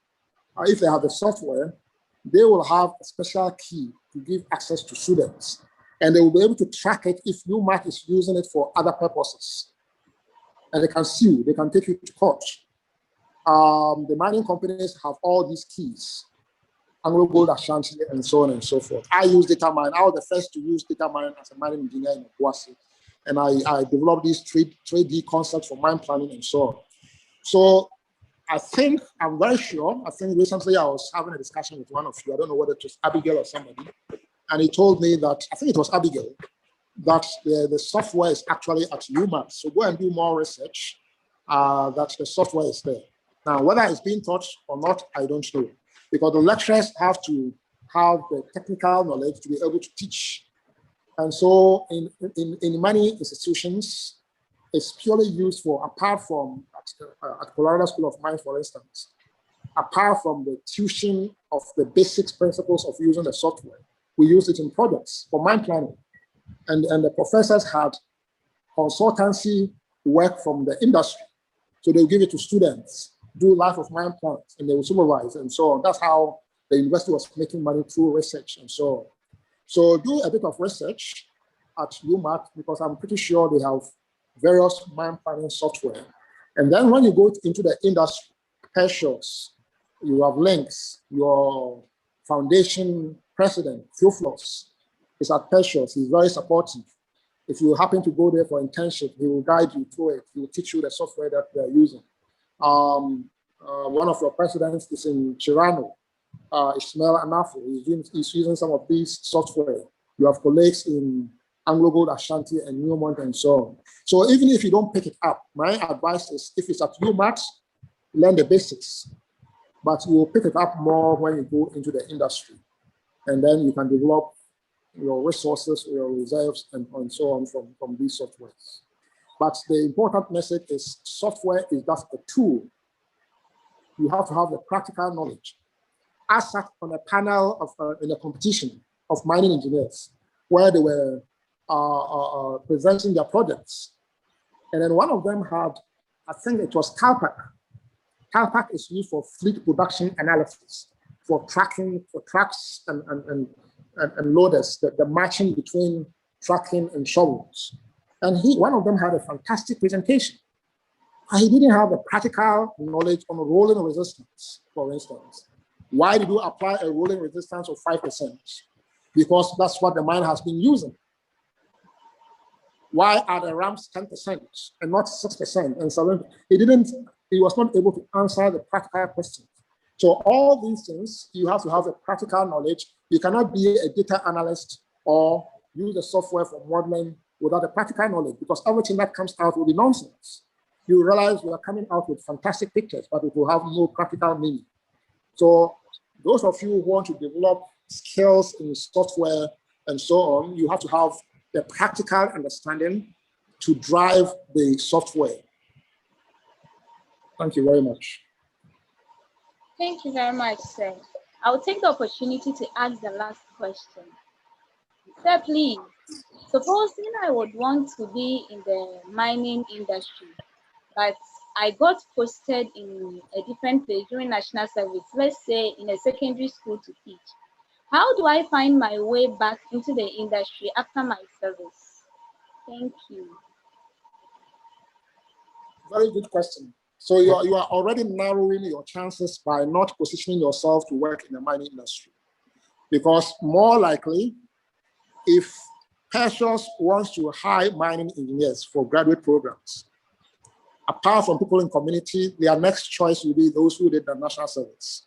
they will have a special key to give access to students. And they will be able to track it if UMAT is using it for other purposes. And they can sue, they can take you to court. The mining companies have all these keys, Anglo Gold Ashanti, and so on and so forth. I use data mine. I was the first to use data mine as a mining engineer in Obuasi. And I developed these 3D concepts for mine planning and so on. So I think, I'm very sure, I think recently I was having a discussion with one of you, I don't know whether it was Abigail or somebody, and he told me that, I think it was Abigail, that the software is actually at UMAT. So go and do more research that the software is there. Now, whether it's being taught or not, I don't know, because the lecturers have to have the technical knowledge to be able to teach. And so in many institutions, it's purely used for, apart from at Colorado School of Mines, for instance, apart from the tuition of the basic principles of using the software, we use it in projects for mine planning. And the professors had consultancy work from the industry. So they'll give it to students, do life of mine plans, and they will supervise and so on. That's how the university was making money through research and so on. So do a bit of research at UMAT, because I'm pretty sure they have various mine planning software. And then when you go into the industry, Precious, you have links, your foundation president, Theophilus, is at Precious. He's very supportive. If you happen to go there for internship, he will guide you through it. He will teach you the software that they are using. One of your presidents is in Chirano, Ismail Anafu. He's using some of these software. You have colleagues in Anglo Gold Ashanti and Newmont and so on. So even if you don't pick it up, my advice is if it's at UMax, learn the basics, but you will pick it up more when you go into the industry. And then you can develop your resources, your reserves, and so on from these softwares. But the important message is software is just a tool. You have to have the practical knowledge. I sat on a panel of in a competition of mining engineers where they were presenting their projects. And then one of them had, I think it was Calpac. Calpac is used for fleet production analysis, for tracking, for trucks and loaders, the matching between trucking and shovels. And one of them had a fantastic presentation. He didn't have the practical knowledge on rolling resistance, for instance. Why did you apply a rolling resistance of 5%? Because that's what the mine has been using. Why are the ramps 10% and not 6% and 7%? He was not able to answer the practical questions. So all these things, you have to have a practical knowledge. You cannot be a data analyst or use the software for modeling without the practical knowledge, because everything that comes out will be nonsense. You realize we are coming out with fantastic pictures, but it will have no practical meaning. So those of you who want to develop skills in software and so on, you have to have the practical understanding to drive the software. Thank you very much. Thank you very much, sir. I will take the opportunity to ask the last question. Sir, please, supposing I would want to be in the mining industry, but I got posted in a different place during national service, let's say in a secondary school to teach. How do I find my way back into the industry after my service? Thank you. Very good question. So you are already narrowing your chances by not positioning yourself to work in the mining industry. Because more likely, if Precious wants to hire mining engineers for graduate programs, apart from people in community, their next choice will be those who did the national service.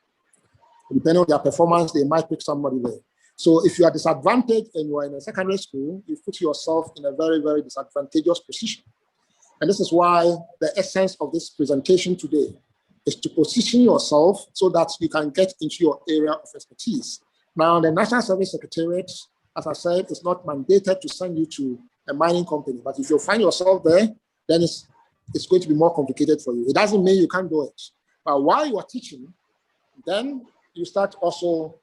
Depending on their performance, they might pick somebody there. So if you are disadvantaged and you are in a secondary school, you put yourself in a very, very disadvantageous position. And this is why the essence of this presentation today is to position yourself so that you can get into your area of expertise. Now, the National Service Secretariat, as I said, is not mandated to send you to a mining company. But if you find yourself there, then it's going to be more complicated for you. It doesn't mean you can't do it. But while you are teaching, then you start also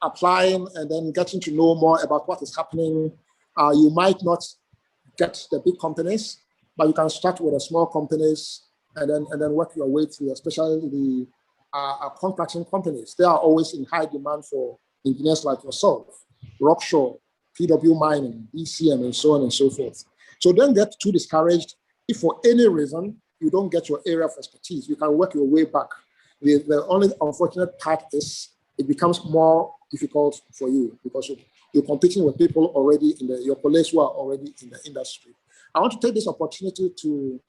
applying and then getting to know more about what is happening. You might not get the big companies, but you can start with the small companies and then work your way through, especially the contracting companies. They are always in high demand for engineers like yourself, Rockshore, PW Mining, ECM, and so on and so forth. So don't get too discouraged. If for any reason you don't get your area of expertise, you can work your way back. The only unfortunate part is it becomes more difficult for you because you're competing with people already your colleagues who are already in the industry. I want to take this opportunity to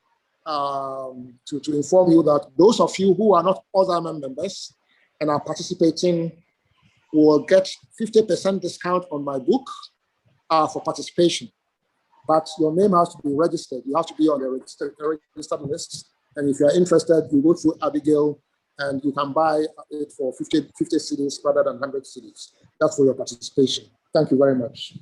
inform you that those of you who are not other members and are participating will get 50% discount on my book for participation. But your name has to be registered. You have to be on the registered list. And if you're interested, you go through Abigail and you can buy it for 50 cedis rather than 100 cedis. That's for your participation. Thank you very much.